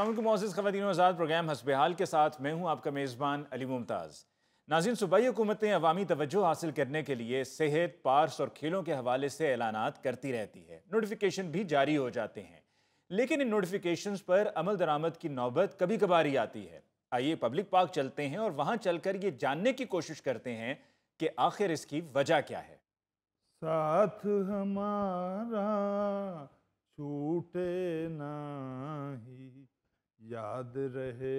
अस्सलाम वालेकुम मोअज़्ज़िज़ ख़वातीन व हज़रात, प्रोग्राम हस्ब-ए-हाल के साथ मैं हूँ आपका मेज़बान अली मुमताज़। नाज़रीन, सूबाई हुकूमतें अवामी तवज्जो हासिल करने के लिए सेहत, पार्स और खेलों के हवाले से ऐलानात करती रहती है। नोटिफिकेशन भी जारी हो जाते हैं, लेकिन इन नोटिफिकेशंस पर अमल दरामद की नौबत कभी कभार ही आती है। आइए पब्लिक पार्क चलते हैं और वहाँ चलकर ये जानने की कोशिश करते हैं कि आखिर इसकी वजह क्या है। साथ हमारा छूटे नाही, याद रहे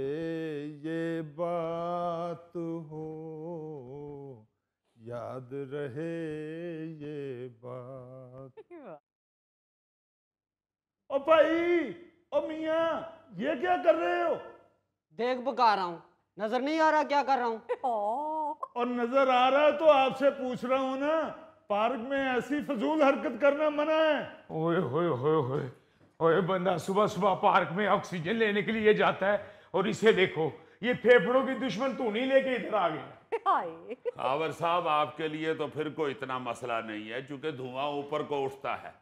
ये बात हो, याद रहे ये बात। ओ भाई, ओ मियाँ, ये क्या कर रहे हो? देख पका रहा हूँ, नजर नहीं आ रहा क्या कर रहा हूँ। और नजर आ रहा है तो आपसे पूछ रहा हूँ ना, पार्क में ऐसी फजूल हरकत करना मना है। ओए होए होए होए ओए, बंदा सुबह सुबह पार्क में ऑक्सीजन लेने के लिए जाता है और इसे देखो, ये फेफड़ों की दुश्मन तू नहीं लेके इधर आ गया। आवर साहब, आपके लिए तो फिर कोई इतना मसला नहीं है, क्योंकि धुआं ऊपर को उठता है।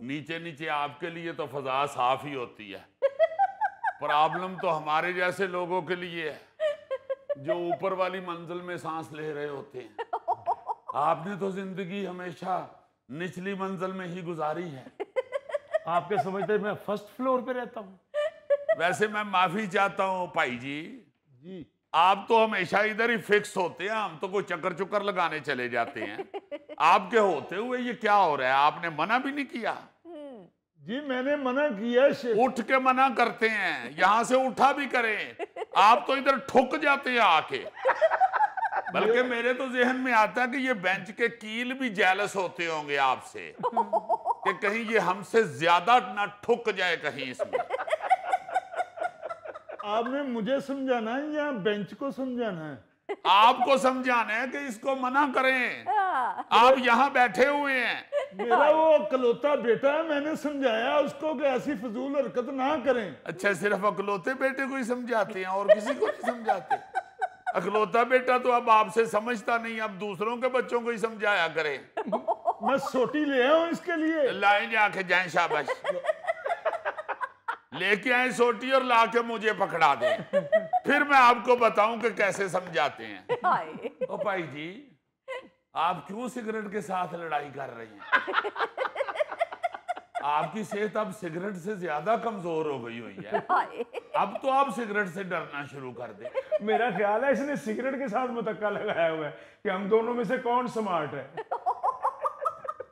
नीचे नीचे आपके लिए तो फजा साफ ही होती है। प्रॉब्लम तो हमारे जैसे लोगों के लिए है, जो ऊपर वाली मंजिल में सांस ले रहे होते हैं। आपने तो जिंदगी हमेशा निचली मंजिल में ही गुजारी है। आपके समझते मैं फर्स्ट फ्लोर पे रहता हूँ। वैसे मैं माफी चाहता हूँ भाई जी, जी, आप तो हमेशा इधर ही फिक्स होते हैं, हम तो कोई चक्कर चुक्कर लगाने चले जाते हैं। आपके होते हुए ये क्या हो रहा है? आपने मना भी नहीं किया। जी मैंने मना किया। उठ के मना करते हैं, यहां से उठा भी करें, आप तो इधर ठुक जाते हैं आके। बल्कि मेरे तो जहन में आता है कि ये बेंच के कील भी जेलस होते होंगे आपसे, कि कहीं ये हमसे ज्यादा ना ठुक जाए कहीं इसमें। आपने मुझे समझाना है या बेंच को समझाना है? आपको समझाना है कि इसको मना करें। आप यहाँ बैठे हुए हैं। मेरा वो अकलौता बेटा है, मैंने समझाया उसको कि ऐसी फजूल हरकत ना करें। अच्छा, सिर्फ अकलौते बेटे को ही समझाते हैं और किसी को नहीं समझाते? अकलौता बेटा तो अब आपसे समझता नहीं, अब दूसरों के बच्चों को ही समझाया करें। मैं सोटी ले आऊं इसके लिए? लाए जाके जाए, शाबाश। लेके आए सोटी और लाके मुझे पकड़ा दें, फिर मैं आपको बताऊं कि कैसे समझाते हैं। ओ भाई जी, आप क्यों सिगरेट के साथ लड़ाई कर रही हैं? आपकी सेहत अब सिगरेट से ज्यादा कमजोर हो गई हुई है। अब तो आप सिगरेट से डरना शुरू कर दें। मेरा ख्याल है इसने सिगरेट के साथ मुतक्का लगाया हुआ है कि हम दोनों में से कौन स्मार्ट है।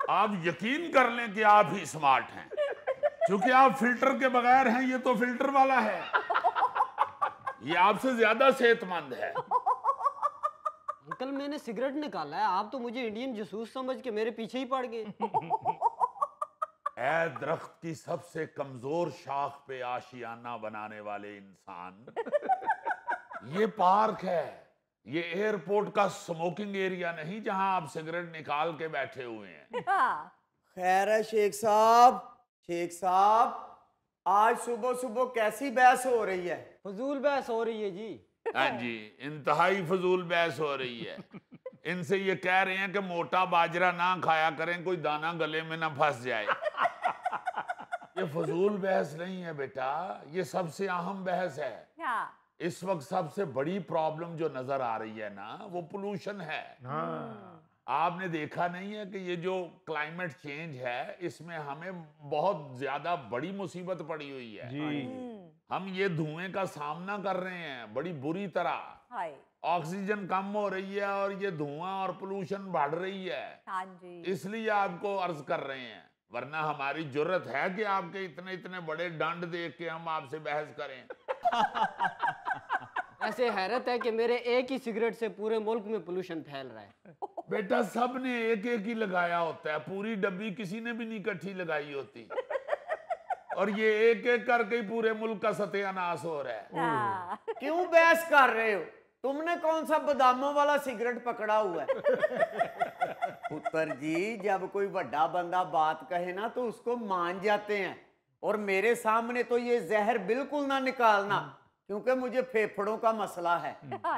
आप यकीन कर लें कि आप ही स्मार्ट हैं, क्योंकि आप फिल्टर के बगैर हैं, ये तो फिल्टर वाला है। ये आपसे ज्यादा सेहतमंद है। अंकल, मैंने सिगरेट निकाला है, आप तो मुझे इंडियन जासूस समझ के मेरे पीछे ही पड़ गए। ऐ दरख्त की सबसे कमजोर शाख पे आशियाना बनाने वाले इंसान, ये पार्क है, ये एयरपोर्ट का स्मोकिंग एरिया नहीं जहां आप सिगरेट निकाल के बैठे हुए हैं। खैर है शेख साहब, शेख साहब, आज सुबह सुबह कैसी बहस हो रही है? फजूल बहस हो रही है जी। हाँ जी, इंतहाई फजूल बहस हो रही है। इनसे ये कह रहे हैं कि मोटा बाजरा ना खाया करें, कोई दाना गले में ना फंस जाए। ये फजूल बहस नहीं है बेटा, ये सबसे अहम बहस है। इस वक्त सबसे बड़ी प्रॉब्लम जो नजर आ रही है ना, वो पोल्यूशन है। आपने देखा नहीं है कि ये जो क्लाइमेट चेंज है, इसमें हमें बहुत ज्यादा बड़ी मुसीबत पड़ी हुई है जी। हम ये धुएं का सामना कर रहे हैं बड़ी बुरी तरह। ऑक्सीजन कम हो रही है और ये धुआं और पोल्यूशन बढ़ रही है। हाँ जी। इसलिए आपको अर्ज कर रहे हैं, वरना हमारी जरूरत है कि आपके इतने इतने बड़े दंड देख के हम आपसे बहस करें। ऐसे हैरत है कि मेरे एक ही सिगरेट से पूरे मुल्क में पोल्यूशन फैल रहा है। बेटा, सब ने एक एक ही लगाया होता है, पूरी डब्बी किसी ने भी नहीं इकट्ठी लगाई होती। और ये एक एक करके ही पूरे मुल्क का सत्यानाश हो रहा है। क्यों बहस कर रहे हो? तुमने कौन सा बादामों वाला सिगरेट पकड़ा हुआ है? पुत्र जी, जब कोई बड़ा बंदा बात कहे ना तो उसको मान जाते हैं, और मेरे सामने तो ये जहर बिल्कुल ना निकालना, क्योंकि मुझे फेफड़ों का मसला है।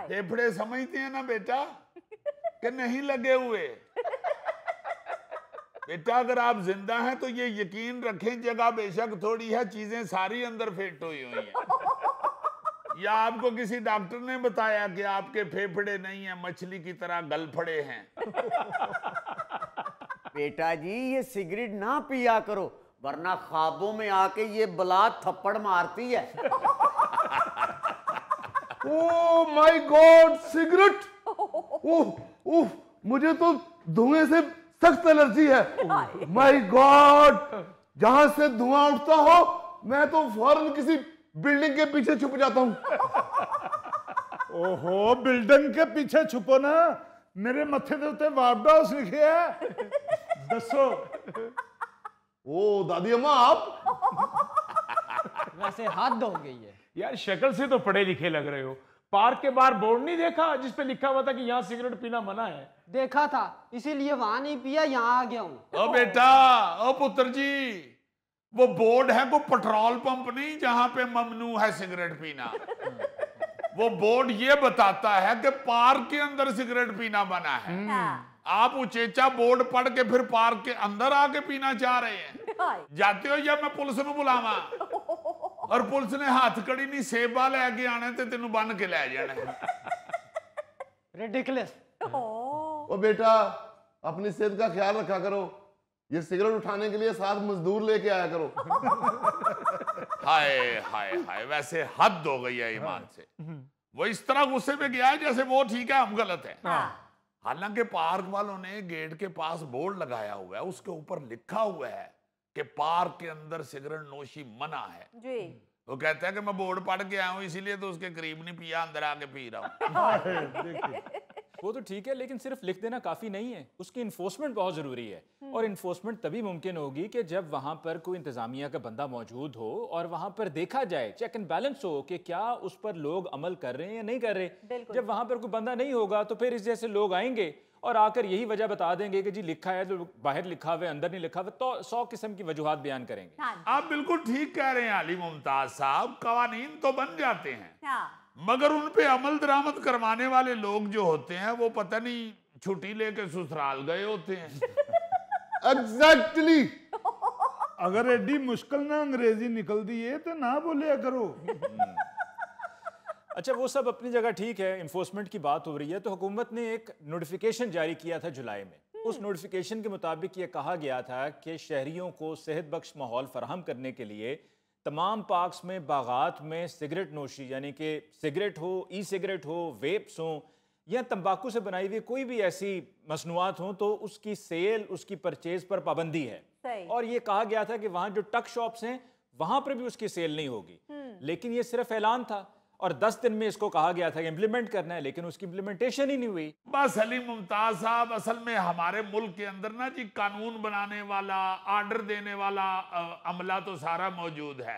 फेफड़े समझते हैं ना बेटा कि नहीं लगे हुए। बेटा, अगर आप जिंदा हैं तो ये यकीन रखें, जगह बेशक थोड़ी है, चीजें सारी अंदर फिट हुई हुई हैं। या आपको किसी डॉक्टर ने बताया कि आपके फेफड़े नहीं है, मछली की तरह गल पड़े हैं? बेटा जी ये सिगरेट ना पिया करो, वरना ख्वाबों में आके ये बला थप्पड़ मारती है। Oh my God, cigarette! Oh oh, मुझे तो धुएं से सख्त एलर्जी है। माय गॉड, जहां से धुआं उठता हो मैं तो फौरन किसी बिल्डिंग के पीछे छुप जाता हूं। ओहो, बिल्डिंग के पीछे छुपो ना, मेरे मत्थे के उत्ते वार्ड हाउस लिखे है। दसो। ओ दादी अम्मा, आप? वैसे हद हो गई है यार, शक्ल से तो पढ़े लिखे लग रहे हो। पार्क के बाहर बोर्ड नहीं देखा जिस पे लिखा हुआ था कि यहाँ सिगरेट पीना मना है? देखा था, इसीलिए वहां नहीं पिया, यहाँ आ गया हूँ। ओ बेटा, ओ पुत्र जी, वो बोर्ड है वो पेट्रोल पंप नहीं जहां पे ममनू है सिगरेट पीना। वो बोर्ड ये बताता है कि पार्क के अंदर सिगरेट पीना मना है। आप उचेचा बोर्ड पढ़ के फिर पार्क के अंदर आके पीना चाह रहे हैं? जाते हो या मैं पुलिस ਨੂੰ बुलावा? और पुलिस ने हाथ कड़ी नहीं सेबा लैके आने ते तेनू बन के लै जाना। रिडिकुलस। ओ बेटा, अपनी सेहत का ख्याल रखा करो, ये सिगरेट उठाने के लिए 7 मजदूर लेके आया करो। हाय हाय हाय, वैसे हद हो गई है ईमान से। वो इस तरह गुस्से में गया है जैसे वो ठीक है हम गलत है। हालांकि पार्क वालों ने गेट के पास बोर्ड लगाया हुआ है, उसके ऊपर लिखा हुआ है कि पार्क के अंदर सिगरेट नोशी मना है जी। वो कहता है कि मैं बोर्ड पढ़ के आया हूं इसीलिए तो उसके करीब नहीं पिया, अंदर आके पी रहा हूं। वो तो ठीक है, लेकिन सिर्फ लिख देना काफ़ी नहीं है, उसकी इन्फोर्समेंट बहुत ज़रूरी है। और इन्फोर्समेंट तभी मुमकिन होगी कि जब वहाँ पर कोई इंतज़ामिया का बंदा मौजूद हो और वहाँ पर देखा जाए, चेक एंड बैलेंस हो कि क्या उस पर लोग अमल कर रहे हैं या नहीं कर रहे। जब वहाँ पर कोई बंदा नहीं होगा तो फिर इस जैसे लोग आएंगे और आकर यही वजह बता देंगे कि जी लिखा है तो बाहर लिखा हुआ है, अंदर नहीं लिखा हुआ, तो 100 किस्म की वजूहात बयान करेंगे। आप बिल्कुल ठीक कह रहे हैं अली मुमताज साहब, कवानीन तो बन जाते हैं मगर उन पे अमल दरामद करवाने वाले लोग जो होते हैं वो पता नहीं छुट्टी लेके ससुराल गए होते हैं। एग्जैक्टली। अगर एडी मुश्किल ना अंग्रेजी निकल दी है तो ना बोलिया करो। अच्छा, वो सब अपनी जगह ठीक है, इन्फोर्समेंट की बात हो रही है तो हुकूमत ने एक नोटिफिकेशन जारी किया था जुलाई में। उस नोटिफिकेशन के मुताबिक ये कहा गया था कि शहरियों को सेहत बख्श माहौल फराहम करने के लिए तमाम पार्क्स में, बागात में सिगरेट नोशी यानी कि सिगरेट हो, ई सिगरेट हो, वेप्स हो या तंबाकू से बनाई हुई कोई भी ऐसी मसनूआत हो तो उसकी सेल, उसकी परचेज पर पाबंदी है। और ये कहा गया था कि वहाँ जो टक शॉप्स हैं वहाँ पर भी उसकी सेल नहीं होगी। लेकिन ये सिर्फ ऐलान था और 10 दिन में इसको कहा गया था कि इम्प्लीमेंट करना है, लेकिन उसकी इम्प्लीमेंटेशन ही नहीं हुई। बस अली मुमताज साहब, असल में हमारे मुल्क के अंदर ना जी कानून बनाने वाला, आर्डर देने वाला अमला तो सारा मौजूद है,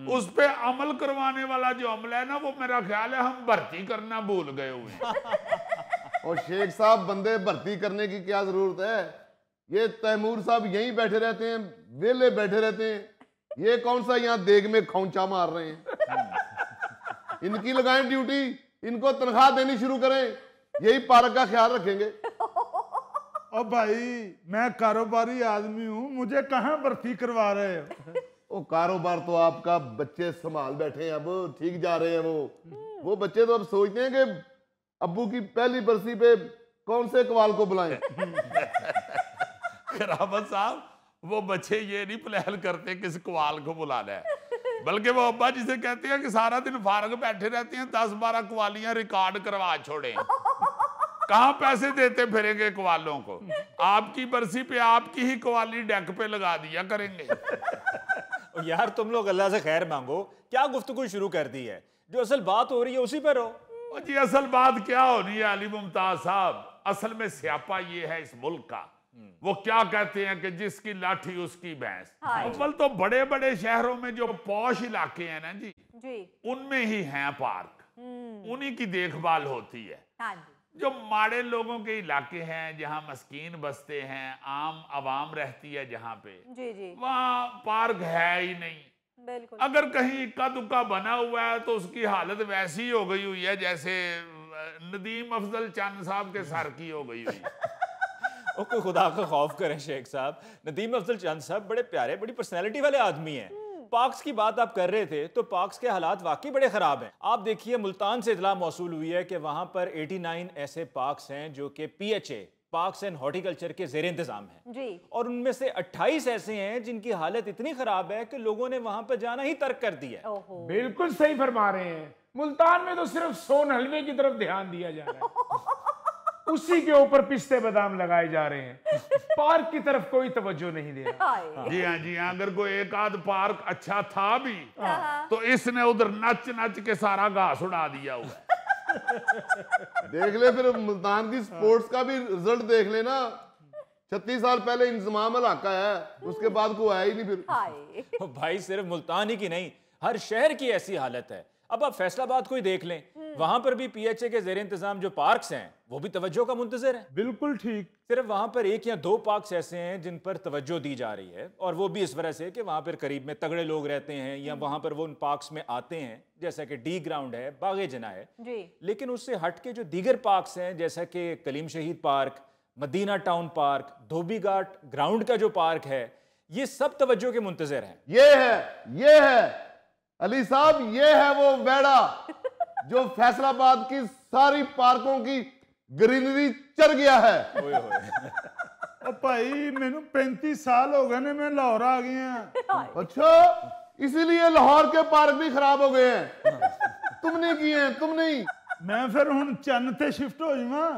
उस पे अमल करवाने वाला जो अमला है ना वो मेरा ख्याल है हम भर्ती करना भूल गए हुए हैं। और शेख साहब, बंदे भर्ती करने की क्या जरूरत है? ये तैमूर साहब यहीं बैठे रहते हैं, वेले बैठे रहते हैं। ये कौन सा यहाँ देग में खौंचा मार रहे हैं? इनकी लगाएं ड्यूटी, इनको तनख्वाह देनी शुरू करें, यही पार्क का ख्याल रखेंगे। ओ भाई, मैं कारोबारी आदमी हूँ, मुझे कहाँ भर्ती करवा रहे हो? ओ कारोबार तो आपका बच्चे संभाल बैठे हैं, अब ठीक जा रहे हैं वो बच्चे तो अब सोचते हैं कि अब्बू की पहली बरसी पे कौन से कवाल को बुलाएं। करामत साहब, वो बच्चे ये नहीं प्लान करते किस कवाल को बुलाना है, बल्कि वो अब्बा जिसे कहते हैं कि सारा दिन फारग बैठे रहते हैं, 10-12 कवालियां रिकॉर्ड करवा छोड़े। कहाँ पैसे देते फिरेंगे कवालों को? आपकी बरसी पे आपकी ही कवाली डेक पे लगा दिया करेंगे। यार तुम लोग अल्लाह से खैर मांगो, क्या गुफ्तगू शुरू कर दी है? जो असल बात हो रही है उसी पर हो। जी असल बात क्या होनी है अली मुमताज साहब? असल में स्यापा ये है इस मुल्क का, वो क्या कहते हैं कि जिसकी लाठी उसकी भैंस। अव्वल तो बड़े बड़े शहरों में जो पॉश इलाके हैं ना जी, उनमें ही हैं पार्क, उन्हीं की देखभाल होती है। जो माड़े लोगों के इलाके हैं, जहाँ मस्कीन बसते हैं, आम आवाम रहती है जहाँ पे, वहाँ पार्क है ही नहीं। अगर कहीं इक्का दुक्का बना हुआ है तो उसकी हालत वैसी हो गई हुई है जैसे नदीम अफजल चंद साहब के सर की हो गई हुई है। ओ कोई खुदा का खौफ करें शेख साहब, नदीम अफजल चंद साहब बड़े प्यारे, बड़ी पर्सनैलिटी वाले आदमी हैं, पाक्स की बात आप कर रहे थे, तो पाक्स के हालात वाकई बड़े ख़राब हैं। आप देखिए, मुल्तान से इतला मौसूल हुई है कि वहाँ पर 89 ऐसे पार्क्स हैं जो कि PHA पार्क्स एंड हॉर्टिकल्चर के ज़ेर इंतज़ाम हैं जी। और उनमें से 28 ऐसे हैं जिनकी हालत इतनी ख़राब है कि लोगों ने वहाँ पर जाना ही तर्क कर दिया है। ओहो। बिल्कुल सही फरमा रहे हैं। मुल्तान में तो सिर्फ सोन हलवे की तरफ ध्यान दिया जा रहा है, उसी के ऊपर पिस्ते बादाम लगाए जा रहे हैं, पार्क की तरफ कोई तवज्जो नहीं दे रहा। हाय। जी हाँ जी हाँ, अगर कोई एक आध पार्क अच्छा था भी तो इसने उधर नच नच के सारा घास उड़ा दिया हुआ है। देख ले फिर मुल्तान की स्पोर्ट्स का भी रिजल्ट देख लेना। 36 साल पहले इंतजाम इलाका है, उसके बाद कोई आया ही नहीं फिर। हाय। भाई सिर्फ मुल्तान ही की नहीं, हर शहर की ऐसी हालत है। अब आप फैसलाबाद को ही देख लें, वहां पर भी PHA के ज़ेर इंतजाम जो पार्क्स हैं वो भी तवज्जो का मुंतज़िर है। बिल्कुल ठीक। सिर्फ वहां पर 1 या 2 पार्क्स ऐसे हैं जिन पर तवज्जो दी जा रही है, और वो भी इस वजह से कि वहां पर करीब में तगड़े लोग रहते हैं या वहां पर वो उन पार्क्स में आते हैं, जैसा कि डी ग्राउंड है, बागे जना है जी। लेकिन उससे हट के जो दीगर पार्क्स हैं जैसा कि कलीम शहीद पार्क, मदीना टाउन पार्क, धोबी घाट ग्राउंड का जो पार्क है, ये सब तवज्जो के मुंतज़िर हैं। ये है अली साहब, ये है वो बेड़ा जो फैसलाबाद की सारी पार्कों की ग्रीनरी चर गया है। ओए होए। ओ भाई मैनू 35 साल हो गए ने, मैं लाहौर आ गया। अच्छा, इसीलिए लाहौर के पार्क भी खराब हो गए हैं। तुमने किए हैं, तुम नहीं। मैं फिर हुण चन्न ते शिफ्ट हो जावां।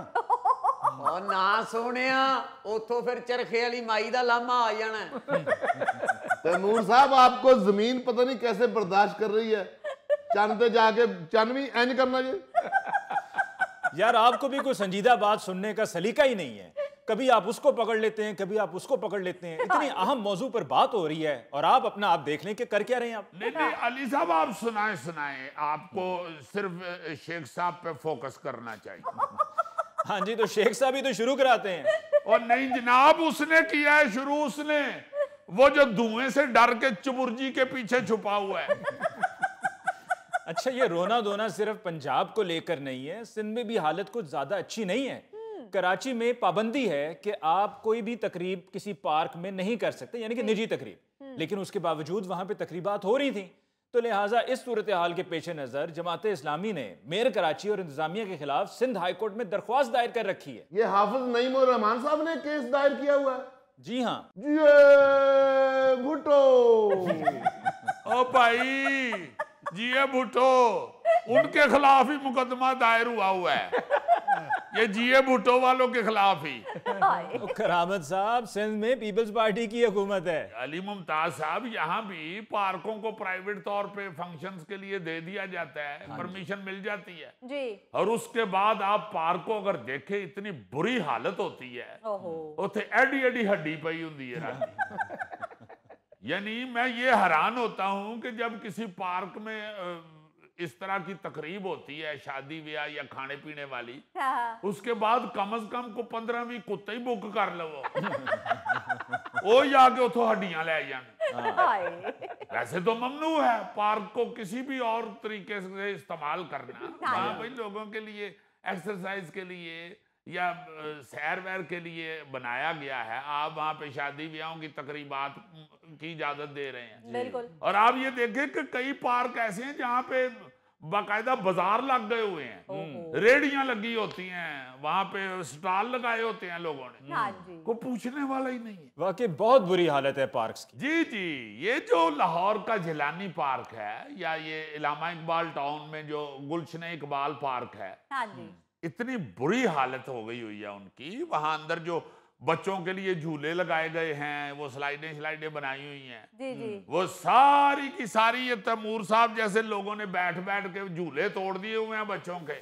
ओ ना सोनिया, उथों फिर चरखे वाली माई दा लामा आ जाना है। तैमूर साहब, आपको जमीन पता नहीं कैसे बर्दाश्त कर रही है। चन्न ते जाके चन्न भी इंज करना जी। यार आपको भी कोई संजीदा बात सुनने का सलीका ही नहीं है। कभी आप उसको पकड़ लेते हैं, कभी आप उसको पकड़ लेते हैं। इतनी अहम मौजू पर बात हो रही है और आप अपना आप देख लें कि कर क्या रहे हैं आप। नहीं अली साहब, आप सुनाए, आपको सिर्फ शेख साहब पे फोकस करना चाहिए। हाँ जी, तो शेख साहब ही तो शुरू कराते हैं। और नहीं जनाब, उसने किया है शुरू, उसने वो जो धुएं से डर के चुबुर्जी के पीछे छुपा हुआ है। अच्छा, ये रोना धोना सिर्फ पंजाब को लेकर नहीं है, सिंध में भी हालत कुछ ज्यादा अच्छी नहीं है। कराची में पाबंदी है कि आप कोई भी तकरीब किसी पार्क में नहीं कर सकते, यानी कि निजी तकरीब, लेकिन उसके बावजूद वहां पे तकरीबात हो रही थी। तो लिहाजा इस सूरत हाल के पेश नजर जमात इस्लामी ने मेयर कराची और इंतजामिया के खिलाफ सिंध हाई कोर्ट में दरख्वास्त दायर कर रखी है। ये हाफिज नईम उर रहमान साहब ने केस दायर किया हुआ है। जी हाँ। ये भुट्टो। ओ भाई, जिए भुट्टो, उनके खिलाफ ही मुकदमा दायर हुआ है। ये जिए भुट्टो वालों के खिलाफ ही। तो करामत साहब, सिंध में पीपल्स पार्टी की हुकूमत है। अली मुमताज साहब, यहाँ भी पार्कों को प्राइवेट तौर पे फंक्शंस के लिए दे दिया जाता है, परमिशन मिल जाती है जी। और उसके बाद आप पार्क को अगर देखें, इतनी बुरी हालत होती है। ओहो। उथे एडी एडी हड्डी पई हुंदी है राती। यानी मैं ये हैरान होता हूं कि जब किसी पार्क में इस तरह की तकरीब होती है, शादी ब्याह या खाने पीने वाली, हाँ। उसके बाद कम से कम को 15-20 कुत्ते ही बुक कर लवो। ओ जाके उतो हड्डियां ले जाने। हाय। वैसे तो ममनू है पार्क को किसी भी और तरीके से इस्तेमाल करना। वहाँ भाई लोगों के लिए एक्सरसाइज के लिए या सैर वैर के लिए बनाया गया है। आप वहाँ पे शादी ब्याहों की तकरीबात की इजाजत दे रहे हैं। बिल्कुल। और आप ये देखें कि कई पार्क ऐसे हैं जहाँ पे बाकायदा बाजार लग गए हुए हैं, रेहड़ियां लगी होती हैं, वहां पे स्टॉल लगाए होते हैं लोगों ने। हाँ जी। को पूछने वाला ही नहीं है। वाकई बहुत बुरी हालत है पार्क्स की। जी जी, ये जो लाहौर का जिलानी पार्क है या ये इलामा इकबाल टाउन में जो गुलशन इकबाल पार्क है, हाँ जी। इतनी बुरी हालत हो गई हुई है उनकी। वहां अंदर जो बच्चों के लिए झूले लगाए गए हैं, वो स्लाइडें बनाई हुई हैं, जी जी। वो सारी की सारी ये तैमूर साहब जैसे लोगों ने बैठ बैठ के झूले तोड़ दिए हुए हैं बच्चों के।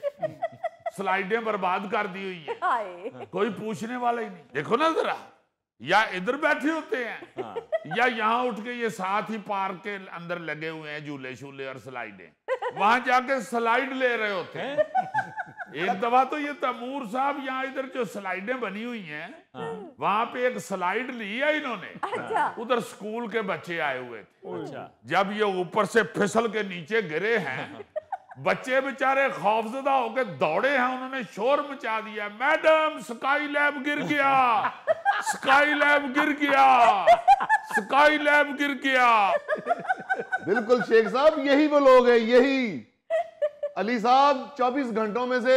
स्लाइडें बर्बाद कर दी हुई है। हाय। कोई पूछने वाला ही नहीं। देखो ना जरा, या इधर बैठे होते हैं या यहाँ उठ के ये साथ ही पार्क के अंदर लगे हुए हैं झूले शूले और स्लाइडें, वहां जाके स्लाइड ले रहे होते हैं। एक दफा तो ये तैमूर साहब यहाँ इधर जो स्लाइडें बनी हुई हैं, वहां पे एक स्लाइड ली है इन्होंने। अच्छा। उधर स्कूल के बच्चे आए हुए थे। अच्छा। जब ये ऊपर से फिसल के नीचे गिरे हैं, बच्चे बेचारे खौफजदा होकर दौड़े हैं, उन्होंने शोर मचा दिया, मैडम स्काई लैब गिर गया, स्काई लैब गिर गया, स्काई लैब गिर गया। बिल्कुल शेख साहब, यही वो लोग हैं, यही। अली साहब 24 घंटों में से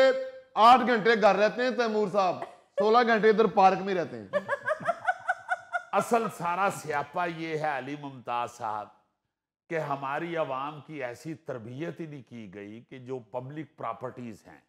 8 घंटे घर रहते हैं, तैमूर साहब 16 घंटे इधर पार्क में रहते हैं। असल सारा स्यापा ये है अली मुमताज साहब कि हमारी आवाम की ऐसी तरबियत ही नहीं की गई कि जो पब्लिक प्रॉपर्टीज हैं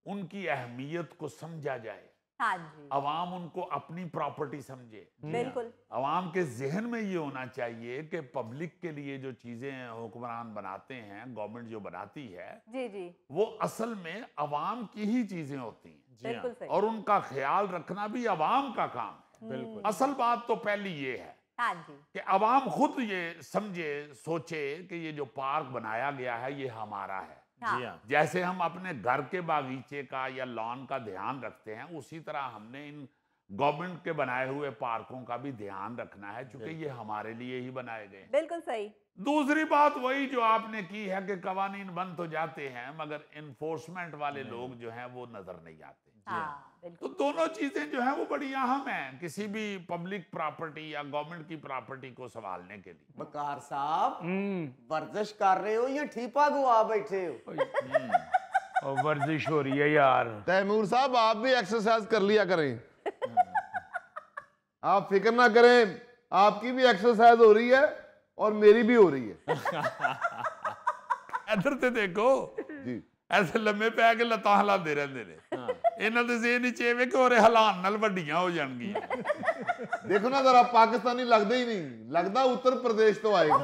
उनकी अहमियत को समझा जाए। हाँ जी, अवाम उनको अपनी प्रॉपर्टी समझे। बिल्कुल। अवाम के जहन में ये होना चाहिए कि पब्लिक के लिए जो चीजें हुक्मरान बनाते हैं, गवर्नमेंट जो बनाती है, जी जी, वो असल में अवाम की ही चीजें होती हैं बिल्कुल सही। और उनका ख्याल रखना भी अवाम का काम है। बिल्कुल। असल बात तो पहली ये है हाँ जी, कि अवाम खुद ये समझे, सोचे कि ये जो पार्क बनाया गया है ये हमारा है। हाँ। जी हाँ। जैसे हम अपने घर के बागीचे का या लॉन का ध्यान रखते हैं, उसी तरह हमने इन गवर्नमेंट के बनाए हुए पार्कों का भी ध्यान रखना है, क्योंकि ये हमारे लिए ही बनाए गए हैं। बिल्कुल सही। दूसरी बात वही जो आपने की है कि कवानीन बन तो जाते हैं मगर इन्फोर्समेंट वाले लोग जो हैं वो नजर नहीं आते। हाँ, तो बिल्कुल। दोनों चीजें जो हैं वो बड़ी अहम हैं किसी भी पब्लिक प्रॉपर्टी या गवर्नमेंट की प्रॉपर्टी को संभालने के लिए। बकार साहब, वर्जिश कर रहे हो या ठीपा गुआ बैठे हो? और वर्जिश हो रही है यार। तैमूर साहब आप भी एक्सरसाइज कर लिया करें। आप फिक्र ना करें, आपकी भी एक्सरसाइज हो रही है और मेरी भी हो रही है। इधर से देखो जी, ऐसे लम्बे पै के लत्तां हिलाते रहते ने। इन्हां दे ज़हन च एवें कि ओरे हलान नाल वड्डियां हो जाणगियां। देखो ना जरा, पाकिस्तानी लगते ही नहीं, लगता उत्तर प्रदेश तो आएगा।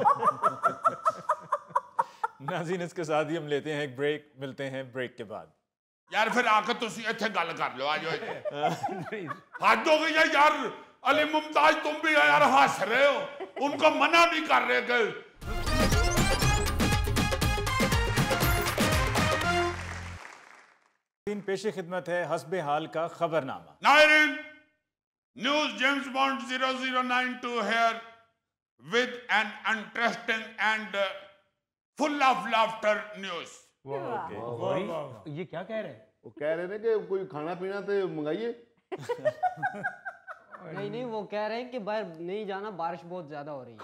नाज़रीन, इसके साथ ही हम लेते हैं एक ब्रेक, मिलते हैं ब्रेक के बाद। यार फिर आके तुसी इत्थे गल कर लो, आ जाओ। हद हो गई है यार, अली मुमताज तुम भी यार हंस रहे हो, उनको मना नहीं कर रहे कि पेश खिदमत है हस्बे हाल का खबरनामा। नायरीन, news James Bond 0092 here with an interesting and full of laughter news. ये क्या कह रहे हैं? वो कह रहे थे कि कोई खाना पीना तो मंगाइए। नहीं नहीं, वो कह रहे हैं कि बाहर नहीं जाना, बारिश बहुत ज्यादा हो रही है।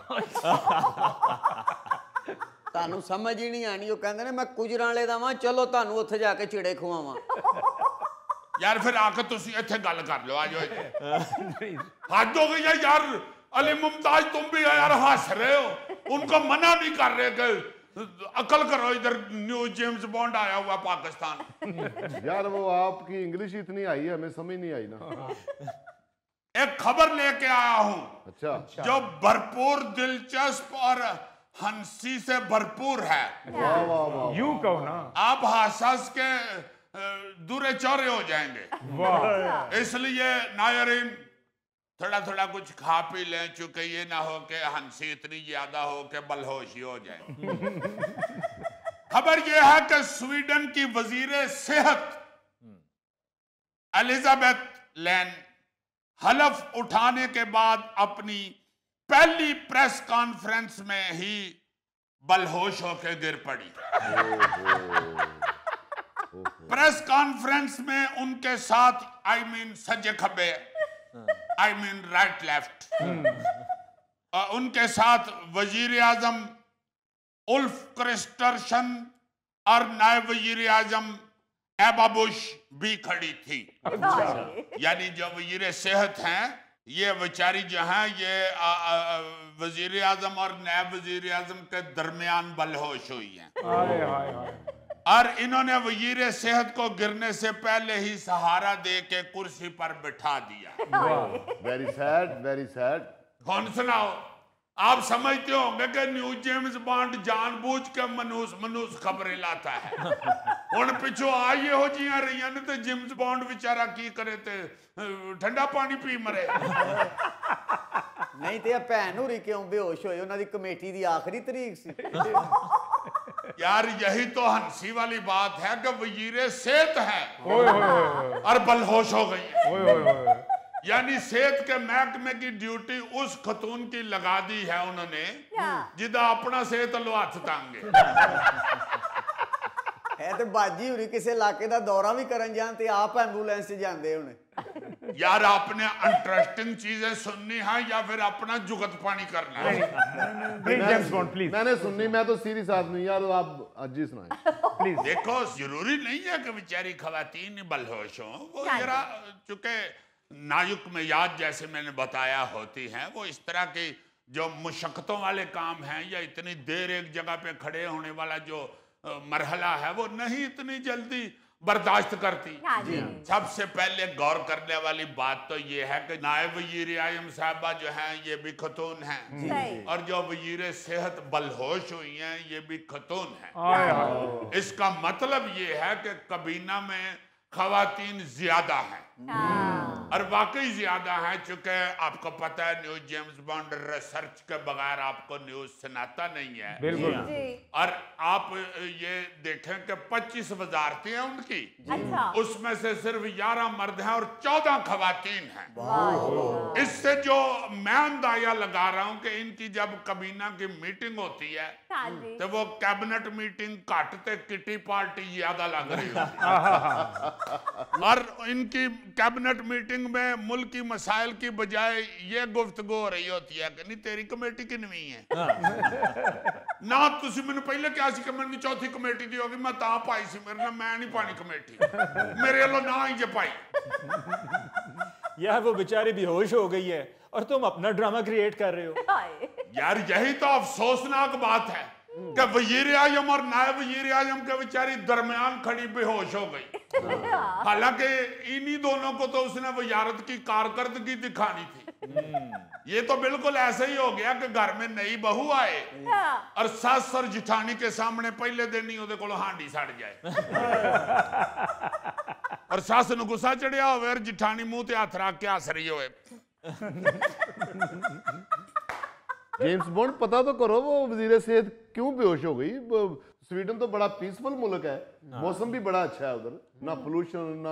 ਤੁਹਾਨੂੰ ਸਮਝ ਹੀ ਨਹੀਂ ਆਣੀ। ਉਹ ਕਹਿੰਦੇ ਨੇ ਮੈਂ ਕੁਜਰਾਂ ਵਾਲੇ ਦਾ ਵਾਂ, ਚਲੋ ਤੁਹਾਨੂੰ ਉੱਥੇ ਜਾ ਕੇ ਚਿੜੇ ਖਵਾਵਾਂ। यार फिर आके तुसी इत्थे गल कर लो, आ जाओ। हद हो गई है यार, अली मुमताज तुम भी यार हंस रहे हो, उनको मना नहीं कर रहे कि अकल करो, इधर न्यू जेम्स बॉन्ड आया हुआ पाकिस्तान। यार वो आपकी इंग्लिश इतनी आई है, हमें समझ नहीं आई ना। एक खबर लेके आया हूं अच्छा, जो भरपूर दिलचस्प और हंसी से भरपूर है। वाह वाह वाह। यूं कहो ना। आप हंस के दूरे चौरे हो जाएंगे, इसलिए नायरीन थोड़ा थोड़ा कुछ खा पी लें, चूंकि ये ना हो कि हंसी इतनी ज्यादा हो कि बलहोशी हो जाए। खबर यह है कि स्वीडन की वजीर सेहत एलिजाबेथ लेन हलफ उठाने के बाद अपनी पहली प्रेस कॉन्फ्रेंस में ही बलहोश होकर गिर पड़ी। प्रेस कॉन्फ्रेंस में उनके साथ सज्जे खब्बे, राइट लेफ्ट, उनके साथ वजीर आजम उल्फ क्रिस्टर्सन और नायब वजीर आजम एबा बुश भी खड़ी थी। यानी जो वजीर सेहत हैं ये बेचारी जो है ये वजीर आजम और नायब वजीर आजम के दरमियान बलहोश हुई हैं। और इन्होंने वजीर सेहत को गिरने से पहले ही सहारा दे के कुर्सी पर बिठा दिया। Very sad, very sad. कौन सुनाओ, आप समझते होंगे कि न्यू जेम्स बॉन्ड जानबूझ के मनूस खबरें लाता है। हुण पिछो आ ये हो जियां रही ने ते जेम्स बॉन्ड बेचारा की करे ते ठंडा पानी पी मरे। नहीं तो भैन होरी क्यों बेहोश होए, उन्हां दी कमेटी दी आखिरी तरीक सी। यार यही तो हंसी वाली बात है कि वजीर सेहत है और बलहोश हो गई। यानी सेहत के महकमे की ड्यूटी उस खतून की लगा दी है उन्होंने जिदा अपना सेहत लो हथ तंग है। तो बाजी होरी किसी इलाके का दौरा भी करन जान ते आप एंबूलेंस च जांदे होने। यार आपने इंटरेस्टिंग चीजें सुननी है या फिर अपना जुगत पानी करना है? प्लीज जेम्स बॉन्ड प्लीज मैंने सुननी, मैं तो सीरियस आदमी यार, आप आज ही सुनाए प्लीज। देखो जरूरी नहीं है कि बेचारी खवातीन बलहोश हो, वो जरा चूंकि नाजुक मिजाज जैसे मैंने बताया होती हैं, वो इस तरह की जो मुशक्कतों वाले काम हैं या इतनी देर एक जगह पे खड़े होने वाला जो मरहला है वो नहीं इतनी जल्दी बर्दाश्त करती। सबसे पहले गौर करने वाली बात तो ये है कि नायब वजीर आज़म साहबा जो हैं ये भी खतून हैं और जो वजीर सेहत बलहोश हुई हैं ये भी खतून हैं। इसका मतलब ये है कि काबीना में खवातीन ज्यादा हैं और वाकई ज्यादा हैं, चूंकि आपको पता है न्यूज जेम्स बॉन्ड रिसर्च के बगैर आपको न्यूज सुनाता नहीं है। बिल्कुल। और आप ये देखें कि 25 वजारतें हैं उनकी, उसमें से सिर्फ 11 मर्द हैं और 14 खवातीन हैं। इससे जो मैं अंदाजा लगा रहा हूं कि इनकी जब काबीना की मीटिंग होती है तो वो कैबिनेट मीटिंग घटते किटी पार्टी ज्यादा लग रही होती और इनकी कैबिनेट मीटिंग में मुल्क की मसाइल की बजाय ये गुफ्तगू हो रही होती है कि नहीं तेरी कमेटी किनवी है ना तुसी मैंने पहले क्या सी मैंने चौथी कमेटी दी होगी मैं ता पाई सी, मेरे ना मैं नहीं पानी कमेटी मेरे वालों ना ही जे पाई। यार वो बेचारी बेहोश हो गई है और तुम अपना ड्रामा क्रिएट कर रहे हो। यार यही तो अफसोसनाक बात है कि वजीर आजम और नायब वजीर आजम के बेचारी दरमियान खड़ी बेहोश हो गई। हालांकि इन्हीं दोनों को तो उसने वजारत की कारकर्दगी दिखानी थी। ये तो बिल्कुल ऐसे ही हो गया कि घर में नई बहू आए और सास और जिठानी के सामने पहले दिन ही ਉਹਦੇ ਕੋਲ हांडी सड़ जाए और सास ਨੂੰ गुस्सा चढ़िया होवे और जिठानी मुंह ते हथ रख के हस रही होवे। जेम्स बॉन्ड पता तो करो वो वजीर सेहत क्यों बेहोश हो गई? स्वीडन तो बड़ा पीसफुल मुल्क है, मौसम भी बड़ा अच्छा है उधर, ना पोल्यूशन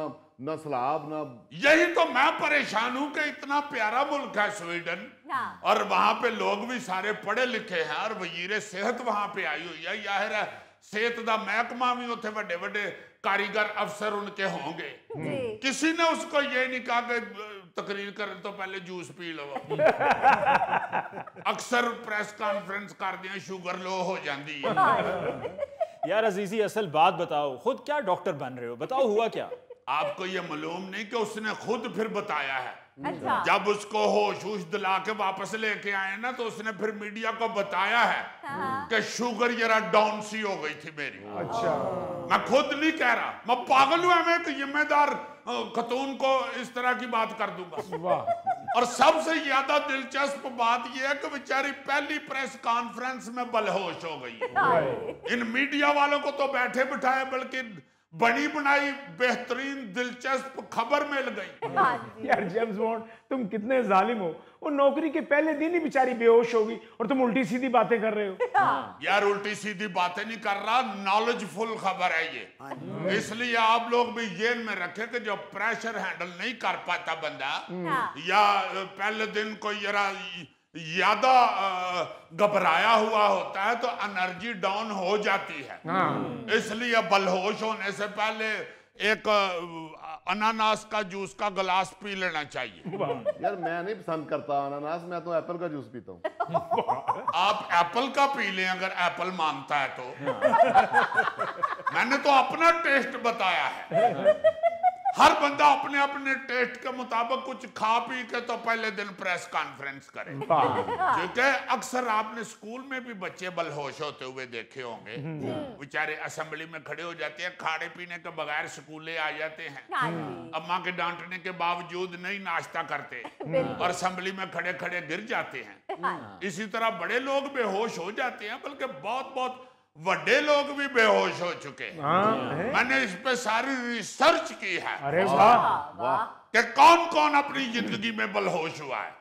ना सैलाब ना। यही तो मैं परेशान हूं कि इतना प्यारा मुल्क है स्वीडन और वहां पे लोग भी सारे पढ़े लिखे हैं और वजीर सेहत वहां पे आई हुई है। जाहिर है सेहत का महकमा भी उत्थे बड़े बड़े कारीगर अफसर उनके होंगे। किसी ने उसको ये नहीं कहा कि तकरीर करने तो पहले जूस पी लो। अक्सर प्रेस कॉन्फ्रेंस कर दिया शुगर लो हो जाती है। यार अजीजी असल बात बताओ, खुद क्या डॉक्टर बन रहे हो, बताओ हुआ क्या? आपको ये मालूम नहीं कि उसने खुद फिर बताया है। जब उसको होश दिला के वापस लेके आए ना तो उसने फिर मीडिया को बताया है कि शुगर जरा डाउन सी हो गई थी मेरी। अच्छा मैं खुद नहीं कह रहा, मैं पागल हूं, मैं एक जिम्मेदार खतून को इस तरह की बात कर दूंगा। और सबसे ज्यादा दिलचस्प बात यह है कि बेचारी पहली प्रेस कॉन्फ्रेंस में बलहोश हो गई। इन मीडिया वालों को तो बैठे बिठाए बल्कि बनी बनाई बेहतरीन दिलचस्प खबर मिल गई। यार जेम्स बॉन्ड तुम कितने जालिम हो, वो नौकरी के पहले दिन ही बेचारी बेहोश होगी और तुम उल्टी सीधी बातें कर रहे हो। यार उल्टी सीधी बातें नहीं कर रहा, नॉलेजफुल खबर है ये। इसलिए आप लोग भी जेल में रखें कि जो प्रेशर हैंडल नहीं कर पाता बंदा या पहले दिन कोई जरा ज्यादा घबराया हुआ होता है तो एनर्जी डाउन हो जाती है। इसलिए बलहोश होने से पहले एक अनानास का जूस का गिलास पी लेना चाहिए। यार मैं नहीं पसंद करता अनानास, मैं तो एप्पल का जूस पीता हूँ। आप एप्पल का पी लें अगर एप्पल मांगता है तो। मैंने तो अपना टेस्ट बताया है। हर बंदा अपने अपने टेस्ट के मुताबिक कुछ खा पी के तो पहले दिन प्रेस कॉन्फ्रेंस करे। क्योंकि अक्सर आपने स्कूल में भी बच्चे बलहोश होते हुए देखे होंगे, बेचारे असेंबली में खड़े हो जाते हैं, खाने पीने के बगैर स्कूले आ जाते हैं, अम्मा के डांटने के बावजूद नहीं नाश्ता करते और असेंबली में खड़े खड़े गिर जाते हैं। इसी तरह बड़े लोग बेहोश हो जाते हैं, बल्कि बहुत बहुत बड़े लोग भी बेहोश हो चुके हैं। मैंने इस पे सारी रिसर्च की है। अरे वाह वाह कि कौन कौन अपनी जिंदगी में बलहोश हुआ है।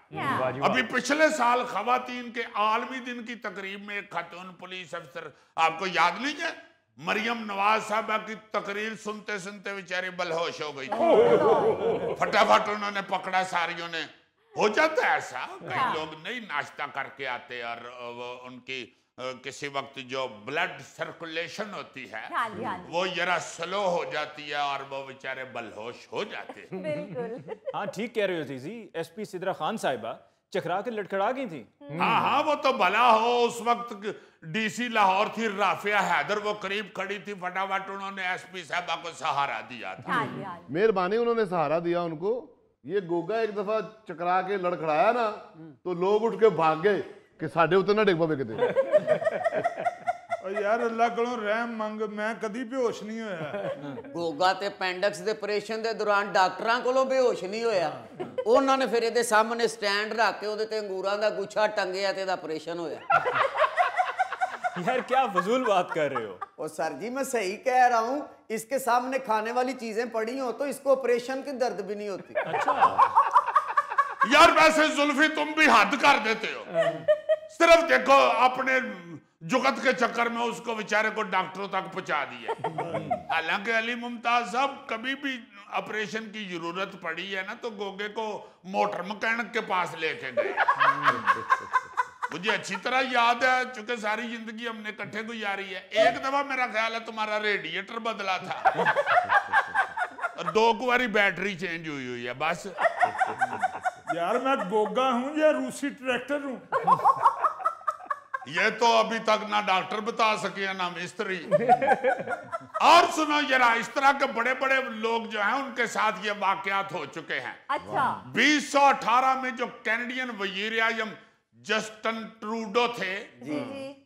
अभी पिछले साल खवातीन के आलमी दिन की तकरीब में एक खातून पुलिस अफसर, आपको याद नहीं है, मरियम नवाज साहबा की तकरीर सुनते सुनते बेचारी बलहोश हो गई थी। फटाफट उन्होंने पकड़ा सारियों ने। हो जाता है ऐसा, कई लोग नहीं नाश्ता करके आते और वो उनकी किसी वक्त जो ब्लड सर्कुलेशन होती है हाँ जी, हाँ जी। वो जरा स्लो हो जाती है और वो बेचारे बलहोश हो जाते हैं। बिल्कुल। हाँ ठीक कह रहे हो जीजी, एसपी सिद्रा खान साहिबा चकरा के लटखड़ा गई थी। हाँ हाँ, वो तो भला हो, उस वक्त डीसी लाहौर थी राफिया हैदर, वो करीब खड़ी थी, फटाफट उन्होंने एसपी साहबा को सहारा दिया था। हाँ जी, हाँ जी। मेहरबानी उन्होंने सहारा दिया उनको। ये गोगा एक दफा चकरा के लड़खड़ाया ना तो लोग उठ के भाग गए कि साडे उत्ते ना डिग पवे किते। और यार अल्लाह कोलों रहम मंग, मैं कदी बेहोश नहीं होया। ਗੋਗਾ ਤੇ ਪੈਂਡਕਸ ਦੇ ਆਪਰੇਸ਼ਨ ਦੇ ਦੌਰਾਨ ਡਾਕਟਰਾਂ ਕੋਲੋਂ ਬੇਹੋਸ਼ ਨਹੀਂ ਹੋਇਆ। ਉਹਨਾਂ ਨੇ ਫਿਰ ਇਹਦੇ ਸਾਹਮਣੇ ਸਟੈਂਡ ਰੱਖ ਕੇ ਉਹਦੇ ਤੇ ਅੰਗੂਰਾਂ ਦਾ ਗੁੱਛਾ ਟੰਗਿਆ ਤੇ ਇਹਦਾ ਆਪਰੇਸ਼ਨ ਹੋਇਆ। यार क्या फजूल बात कर रहे हो। और सर जी मैं सही कह रहा हूँ, इसके सामने खाने वाली चीजें पड़ी हो तो इसको ऑपरेशन की दर्द भी नहीं होती। यार वैसे जुल्फी तुम भी हद कर देते हो। सिर्फ देखो अपने जुगत के चक्कर में उसको बेचारे को डॉक्टरों तक पहुंचा दिया। हालांकि अली मुमताज साहब कभी भी ऑपरेशन की जरूरत पड़ी है ना तो गोगे को मोटर मैकेनिक के पास लेके गए। मुझे अच्छी तरह याद है, चूंकि सारी जिंदगी हमने इकट्ठे गुजारी है। एक दफा मेरा ख्याल है तुम्हारा रेडिएटर बदला था और 2 बारी बैटरी चेंज हुई है बस। यार मैं गोगा हूँ या रूसी ट्रैक्टर हूँ? ये तो अभी तक ना डॉक्टर बता सके ना मिस्त्री। और सुनो जरा, इस तरह के बड़े बड़े लोग जो हैं उनके साथ ये वाकयात हो चुके हैं। अच्छा। 2018 में जो कैनेडियन वजीर आज़म जस्टिन ट्रूडो थे,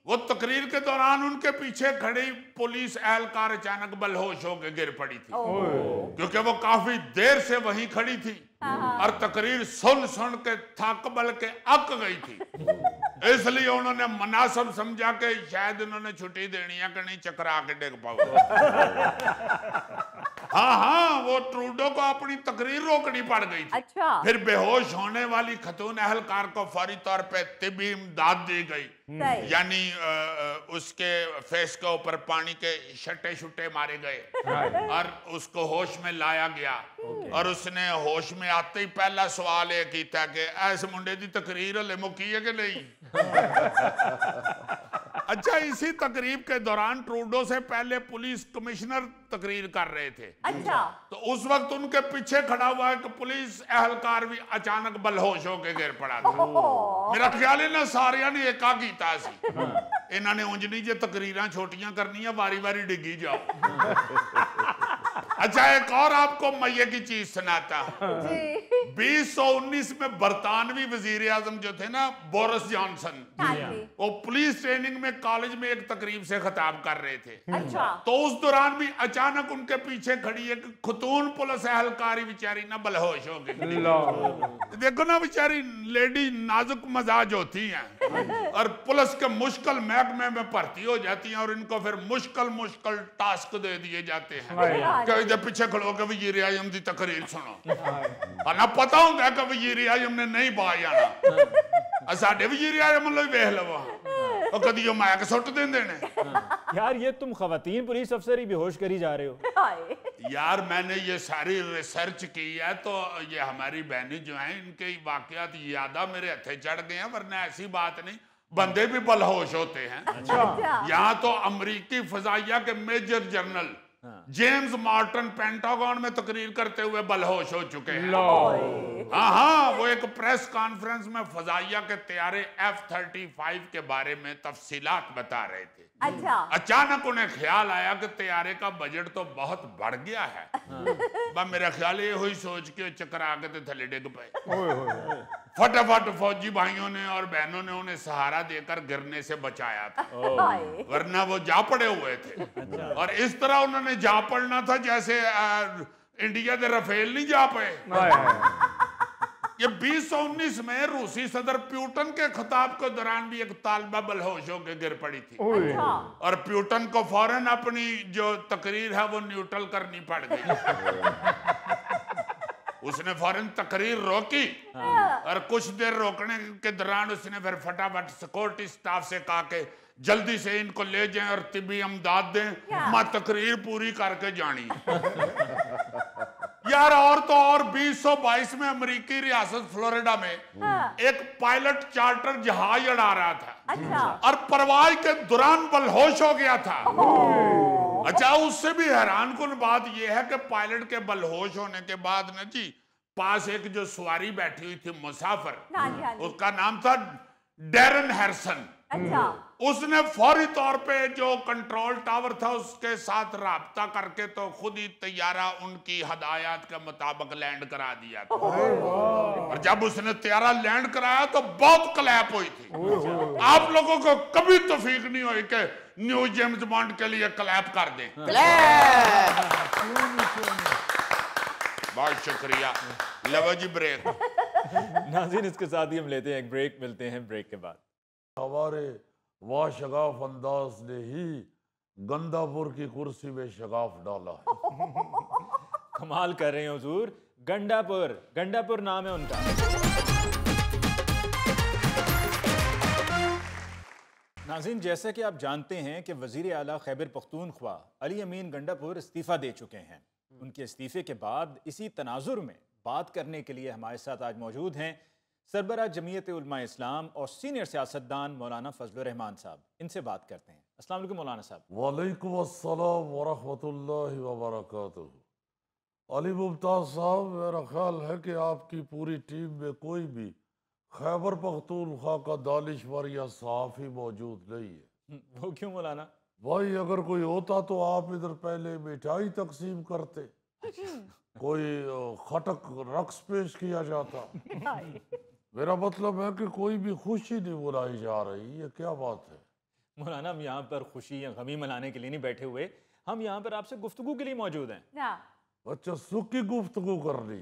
वो तकरीर के दौरान उनके पीछे खड़ी पुलिस एहलकार अचानक बेहोश होकर गिर पड़ी थी, क्योंकि वो काफी देर से वहीं खड़ी थी और तकरीर सुन सुन के थक बल के अक गई थी। इसलिए उन्होंने मुनासिब समझा कि शायद उन्होंने छुट्टी देनी है कि नहीं चकरा के डिग पाओ। हाँ हाँ, वो ट्रूडो को अपनी तकरीर रोकनी पड़ गई थी। अच्छा। फिर बेहोश होने वाली खतून एहलकार को फौरी तौर पे तिब्बी इमदाद दी गई, यानी उसके फेस के ऊपर पानी के छट्टे छुट्टे मारे गए और उसको होश में लाया गया। और उसने होश में आते ही पहला सवाल ये किया कि ऐसे मुंडे की तकरीर हले मुकी है कि नहीं। अच्छा, इसी तकरीब के दौरान ट्रूडो से पहले पुलिस कमिश्नर तकरीर कर रहे थे। अच्छा। तो उस वक्त उनके पीछे खड़ा हुआ एक पुलिस एहलकार भी अचानक बेहोश होकर गिर पड़ा था। मेरा ख्याल है ना सारिया ने एका कीता सी, इन्होंने उंज नहीं जे तकरीरां छोटियां करनियां, वारी वारी डिगी जाओ। अच्छा, एक और आपको मैये की चीज सुनाता हूं। 2019 में बरतानवी वजीर आजम जो थे ना, बोरिस जॉनसन, वो पुलिस ट्रेनिंग में कॉलेज में एक तकरीब से खिताब कर रहे थे। अच्छा। तो उस दौरान भी अचानक उनके पीछे खड़ी एक खतून पुलिस एहलकारी बेचारी ना बेहोश हो गई। देखो ना बेचारी लेडी नाजुक मजाज होती हैं और पुलिस के मुश्किल महकमे में भर्ती हो जाती हैं और इनको फिर मुश्किल टास्क दे दिए जाते हैं कि इधर पीछे खड़ो के वजीर आजम की तकरीर सुनो। ना पता होंगे कि वजीर आजम ने नहीं बाहर जाना, साडे वजीर आजम लो वेख लवो कदी जो मैक सुट देंदे ने। यार ये तुम खवातीन पुलिस अफसर ही बेहोश करी जा रहे हो। यार मैंने ये सारी रिसर्च की है तो ये हमारी बहनें जो हैं इनके वाकयात यादा मेरे हथे चढ़ गए हैं, वरना ऐसी बात नहीं, बंदे भी बेहोश होते हैं। यहाँ तो अमेरिकी फजाइया के major general James Martin Pentagon में तकरीर करते हुए बेहोश हो चुके हैं। हाँ हाँ, वो एक प्रेस कॉन्फ्रेंस में फजाइया के तैयारे F-35 के बारे में तफसीलात बता रहे थे। अच्छा। अचानक उन्हें ख्याल आया कि तैयारे का बजट तो बहुत बढ़ गया है। मेरा ख्याल ये हुई सोच के चकरा के तो थले डिग पे। फटाफट फौजी भाइयों ने और बहनों ने उन्हें सहारा देकर गिरने से बचाया था, वरना वो जा पड़े हुए थे। और इस तरह उन्होंने जा पड़ना था जैसे इंडिया के राफेल नहीं जा पाए। ये 2019 में रूसी सदर प्यूटन के खिताब के दौरान भी एक तालिबा बेहोश होकर गिर पड़ी थी और प्यूटन को फौरन अपनी जो तकरीर है वो न्यूट्रल करनी पड़ गई। उसने फौरन तकरीर रोकी और कुछ देर रोकने के दौरान उसने फिर फटाफट सिक्योरिटी स्टाफ से कहा कि जल्दी से इनको ले जाएं और तिब्बी इमदाद दें, मैं तकरीर पूरी करके जानी। यार और तो और 2022 में अमेरिकी रियासत फ्लोरिडा में एक पायलट चार्टर जहाज उड़ा रहा था। अच्छा। और परवाज के दौरान बलहोश हो गया था। अच्छा, उससे भी हैरान कुन बात यह है कि पायलट के बलहोश होने के बाद ना जी पास एक जो सवारी बैठी हुई थी मुसाफिर, हाँ जी, हाँ जी। उसका नाम था डैरन हैरिसन। अच्छा। उसने फौरी तौर पे जो कंट्रोल टावर था उसके साथ राब्ता करके तो खुद ही तैयारा उनकी हदायत के मुताबिक लैंड करा दिया था। और जब उसने तैयारा लैंड कराया तो बहुत क्लैप हुई थी। आप लोगों को कभी तौफीक नहीं हुई कि न्यू जेम्स बॉन्ड के लिए क्लैप कर दें। बहुत शुक्रिया। लो जी ब्रेक। नाज़रीन, इसके साथ ही हम लेते हैं एक ब्रेक, मिलते हैं ब्रेक के बाद। हमारे वाशगाफ अंदाज ने ही गंदापुर की कुर्सी में शगाफ डाला है। कमाल कर रहे हैं हुजूर। गंडापुर, गंडापुर नाम है उनका। नाज़रीन, जैसा कि आप जानते हैं कि वज़ीर आला खैबर पख्तूनख्वा अली अमीन गंडापुर इस्तीफ़ा दे चुके हैं। उनके इस्तीफ़े के बाद इसी तनाजुर में बात करने के लिए हमारे साथ आज मौजूद हैं सरबराह जमीयत उलमा इस्लाम और सीनियर सियासतदान मौलाना फजलुर रहमान साहब। इनसे बात करते हैं। अस्सलाम वालेकुम मौलाना साहब। वालेकुम अस्सलाम व रहमतुल्लाहि व बरकातुहू। अली मुमताज साहब, मेरा ख्याल है कि आपकी पूरी टीम में कोई भी खैबर पख्तूनख्वा का दानिश्वर या सहाफ़ी मौजूद नहीं है। वो क्यों मौलाना? भाई, अगर कोई होता तो आप इधर पहले मिठाई तकसीम करते, कोई खटक रक्स पेश किया जाता। मेरा मतलब है कि कोई भी खुशी नहीं मनाई जा रही, ये क्या बात है? मौलाना, हम यहाँ पर खुशी या गमी मनाने के लिए नहीं बैठे हुए, हम यहाँ पर आपसे गुफ्तगू के लिए मौजूद हैं। अच्छा, सुखी गुफ्तगू करनी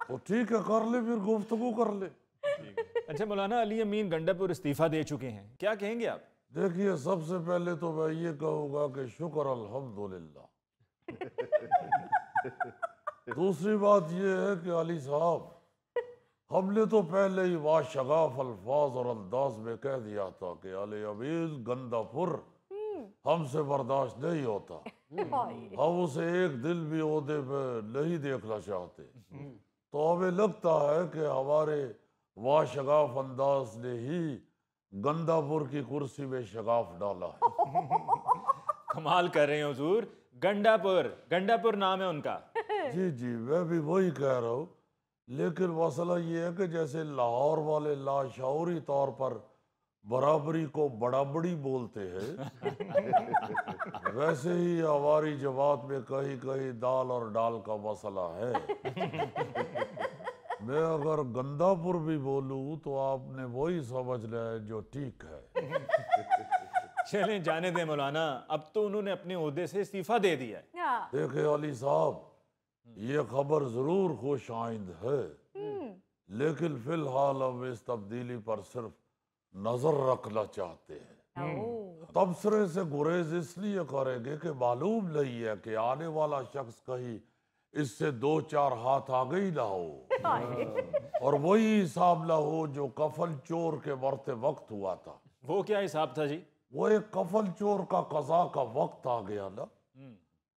तो ठीक है, कर ले, फिर गुफ्तगू कर ले। अच्छा मौलाना, अली अमीन गंडापुर इस्तीफा दे चुके हैं, क्या कहेंगे आप? देखिए, सबसे पहले तो मैं ये कहूँगा कि शुक्र अल्हम्दुलिल्लाह। दूसरी बात ये है कि अली साहब, हमने तो पहले ही वाशगाफ अल्फाज और अंदाज में कह दिया था कि अली अमीन गंडापुर हमसे बर्दाश्त नहीं होता। हम उसे एक दिल भी ओहदे में नहीं देखना चाहते। तो हमें लगता है कि हमारे वाशगाफ अंदाज ने ही गंडापुर की कुर्सी में शगाफ डाला है। कमाल कर रहे हैं हुजूर। गंडापुर, गंडापुर नाम है उनका। जी जी, मैं भी वही कह रहा हूँ, लेकिन मसला ये है कि जैसे लाहौर वाले लाशऊरी तौर पर बराबरी को बड़ाबड़ी बोलते हैं, वैसे ही हमारी जमात में कहीं कहीं दाल और डाल का मसला है। मैं अगर गंडापुर भी बोलूं तो आपने वही समझ लिया है जो ठीक है। चलें, जाने दें मौलाना, अब तो उन्होंने अपने ओहदे से इस्तीफा दे दिया है। देखे अली साहब, ये खबर जरूर खुश आइंद है, लेकिन फिलहाल हम इस तब्दीली पर सिर्फ नजर रखना चाहते हैं। तबसरे से गुरेज इसलिए करेंगे कि मालूम नहीं है कि आने वाला शख्स कहीं इससे 2-4 हाथ आगे ही ना हो और वही हिसाब ना हो जो कफल चोर के मरते वक्त हुआ था। वो क्या हिसाब था जी? वो एक कफल चोर का कज़ा का वक्त आ गया ना,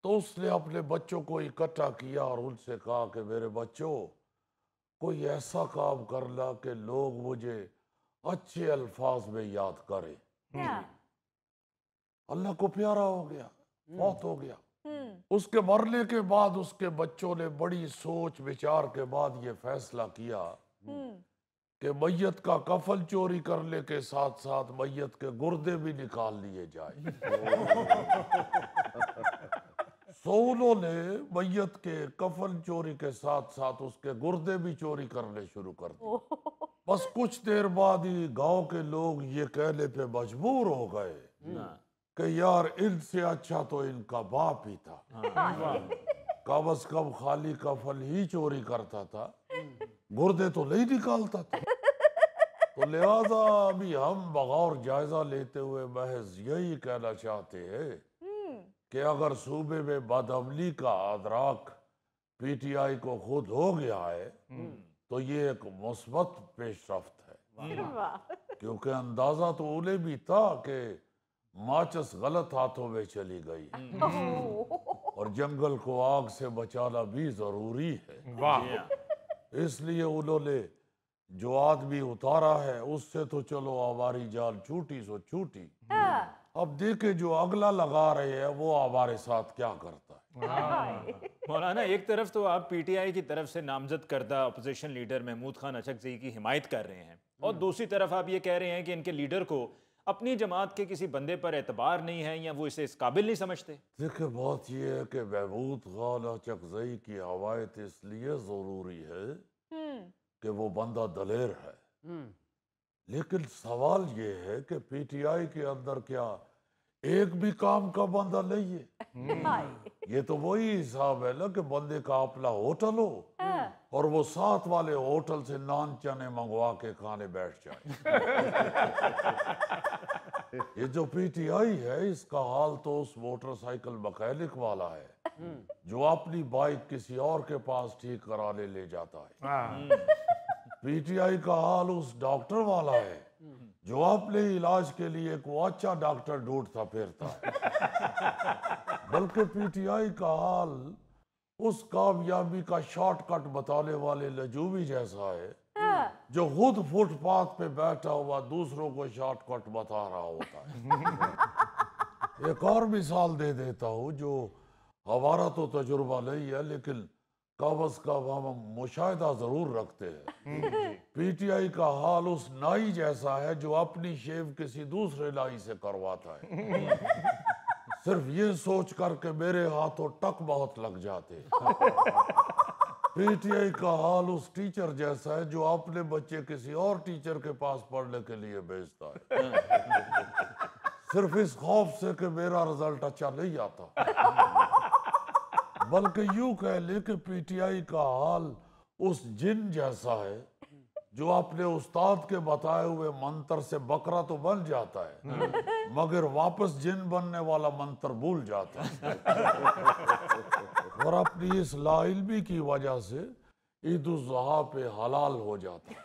तो उसने अपने बच्चों को इकट्ठा किया और उनसे कहा कि मेरे बच्चों, कोई ऐसा काम करना कि लोग मुझे अच्छे अल्फाज में याद करें। अल्लाह को प्यारा हो गया, मौत हो गया। उसके मरने के बाद उसके बच्चों ने बड़ी सोच विचार के बाद ये फैसला किया कि मैयत का कफन चोरी करने के साथ साथ मैयत के गुर्दे भी निकाल लिए जाए। सो उन्होंने मैयत के कफन चोरी के साथ साथ उसके गुर्दे भी चोरी करने शुरू कर दिए। बस कुछ देर बाद ही गांव के लोग ये कहने पे मजबूर हो गए कि यार, इनसे अच्छा तो इनका बाप ही था। कम अज कम खाली कफन ही चोरी करता था, गुर्दे तो नहीं निकालता था। तो लिहाजा अभी हम बगौर जायजा लेते हुए महज यही कहना चाहते हैं कि अगर सूबे में बदअमली का अदराक पीटीआई को खुद हो गया है तो ये एक मुस्बत पेशरफ्त है, क्योंकि अंदाजा तो उन्हें भी था कि माचिस गलत हाथों में चली गई और जंगल को आग से बचाना भी जरूरी है। इसलिए उन्होंने जो आदमी उतारा है उससे तो चलो हमारी जान छूटी सो छूटी। अब देखे जो अगला लगा रहे हैं वो हमारे साथ क्या करता है। मौलाना, एक तरफ तो आप पीटीआई की तरफ से नामजद करदा अपोजिशन लीडर महमूद खान अचकज़ई की हिमायत कर रहे हैं और दूसरी तरफ आप ये कह रहे हैं कि इनके लीडर को अपनी जमात के किसी बंदे पर एतबार नहीं है या वो इसे इस काबिल नहीं समझते। देखिए बात यह है कि महमूद खान अचकज़ई की हिमायत इसलिए ज़रूरी है कि वो बंदा दलेर है, लेकिन सवाल ये है कि पीटीआई के अंदर क्या एक भी काम का बंदा नहीं है। ये तो वही हिसाब है ना कि बंदे का अपना होटल हो और वो साथ वाले होटल से नान चने मंगवा के खाने बैठ जाए। ये जो पीटीआई है इसका हाल तो उस मोटरसाइकिल मैकेनिक वाला है जो अपनी बाइक किसी और के पास ठीक कराने ले जाता है। पीटीआई का हाल उस डॉक्टर वाला है जो अपने इलाज के लिए को अच्छा डॉक्टर ढूंढता फिरता है। बल्कि पीटीआई का हाल उस कामयाबी का शॉर्टकट बताने वाले लजूबी जैसा है जो खुद फुटपाथ पे बैठा हुआ दूसरों को शॉर्टकट बता रहा होता है। एक और मिसाल दे देता हूँ जो हमारा तो तजुर्बा नहीं है लेकिन कम अज कम हम मुशाहिदा जरूर रखते हैं। पीटीआई का हाल उस नाई जैसा है जो अपनी शेव किसी दूसरे नाई से करवाता है सिर्फ ये सोच कर के मेरे हाथों टक बहुत लग जाते। पीटीआई का हाल उस टीचर जैसा है जो अपने बच्चे किसी और टीचर के पास पढ़ने के लिए भेजता है सिर्फ इस खौफ से कि मेरा रिजल्ट अच्छा नहीं आता। बल्कि यूं कह ले कि पीटीआई का हाल उस जिन जैसा है जो अपने उस्ताद के बताए हुए मंत्र से बकरा तो बन जाता है मगर वापस जिन बनने वाला मंत्र भूल जाता है और अपनी इस लाइल्मी की वजह से ईद उल ज़ुहा पे हलाल हो जाता है।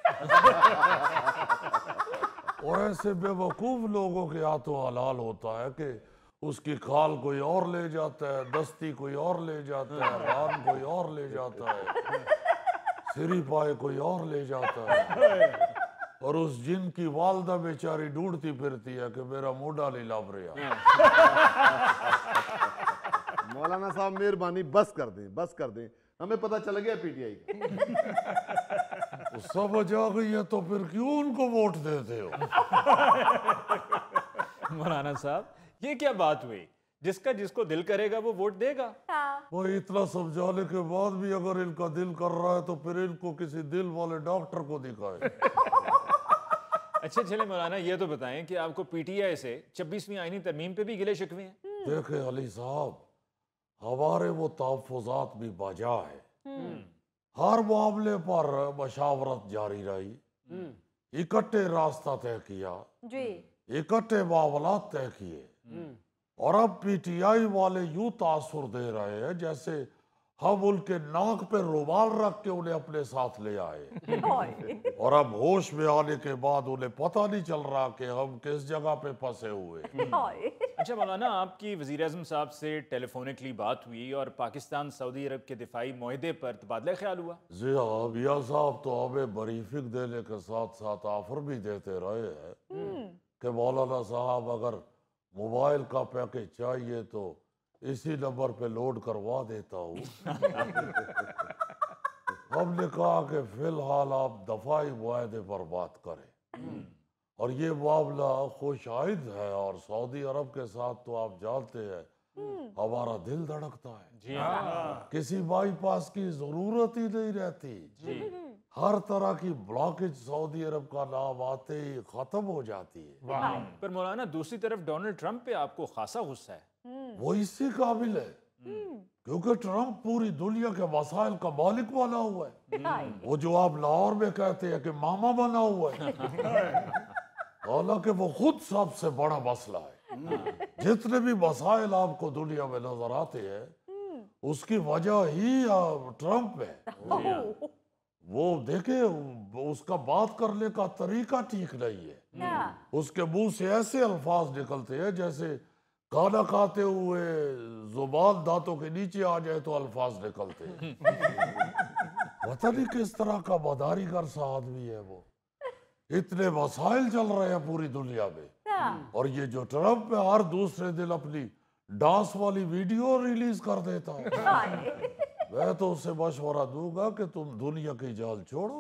और ऐसे बेवकूफ लोगों के हाथों हलाल होता है कि उसकी खाल कोई और ले जाता है, दस्ती कोई और ले जाता है, रान कोई और ले जाता है, सिरी पाए कोई और ले जाता है और उस जिन की वालदा बेचारी ढूंढती फिरती है कि मेरा मुंडा नहीं लभ रहा। मौलाना साहब मेहरबानी बस कर दें हमें पता चल गया पीटीआई का। तो समझ आ गई है तो फिर क्यों उनको वोट देते हो। मौलाना साहब ये क्या बात हुई, जिसका जिसको दिल करेगा वो वोट देगा। वो इतना समझाने के बाद भी अगर इनका दिल कर रहा है तो फिर इनको किसी दिल वाले डॉक्टर को दिखाए। अच्छा चले मौलाना ये तो बताएं कि आपको पीटीआई से 26वीं आईनी तरमीम पे भी गिले शिकवे हैं। देखे अली साहब हमारे वो तहफ़्फ़ुज़ात भी बजा है, हर मामले पर मशावरत जारी रही, इकट्ठे रास्ता तय किया, इकट्ठे मामलात तय किए और अब पीटीआई वाले यूं तासुर दे रहे हैं जैसे हम उनके नाक पे रुमाल रख के उन्हें अपने साथ ले आए और अब होश में आने के बाद उन्हें पता नहीं चल रहा कि हम किस जगह पे फंसे हुए। अच्छा मौलाना आपकी वज़ीर आज़म साहब से टेलीफोनिकली बात हुई और पाकिस्तान सऊदी अरब के दिफाई मुआहदे पर तबादला ख्याल हुआ। जी हाँ मियाँ साहब तो हमें ब्रीफिंग देने के साथ साथ ऑफर भी देते रहे हैं कि मौलाना साहब अगर मोबाइल का पैकेज चाहिए तो इसी नंबर पे लोड करवा देता हूँ। हमने कहा कि फिलहाल आप दफाई मुआहदे पर बात करें और ये मामला खुशाइद है और सऊदी अरब के साथ तो आप जानते हैं हमारा दिल धड़कता है। जी हाँ। किसी बाईपास की जरूरत ही नहीं रहती। जी। हर तरह की ब्लॉकेज सऊदी अरब का नाम आते ही खत्म हो जाती है। पर मौलाना दूसरी तरफ डोनाल्ड ट्रंप पे आपको खासा गुस्सा है। वो इसी काबिल है क्योंकि ट्रंप पूरी दुनिया के वसाइल का मालिक बना हुआ है। वो जो आप लाहौर में कहते हैं कि मामा बना हुआ है, हालांकि वो खुद सबसे बड़ा मसला है। जितने भी वसाइल आपको दुनिया में नजर आते हैं उसकी वजह ही ट्रंप है। वो देखे उसका बात करने का तरीका ठीक नहीं है। उसके मुंह से ऐसे अल्फाज निकलते हैं जैसे खाना खाते हुए जुबान दांतों के नीचे आ जाए तो अल्फाज निकलते हैं। पता नहीं किस तरह का मदारीगर सा आदमी है वो। इतने मसाइल चल रहे हैं पूरी दुनिया में, और ये जो ट्रम्प है हर दूसरे दिन अपनी डांस वाली वीडियो रिलीज कर देता है। मैं तो उससे मशवरा दूंगा कि तुम दुनिया की जाल छोड़ो,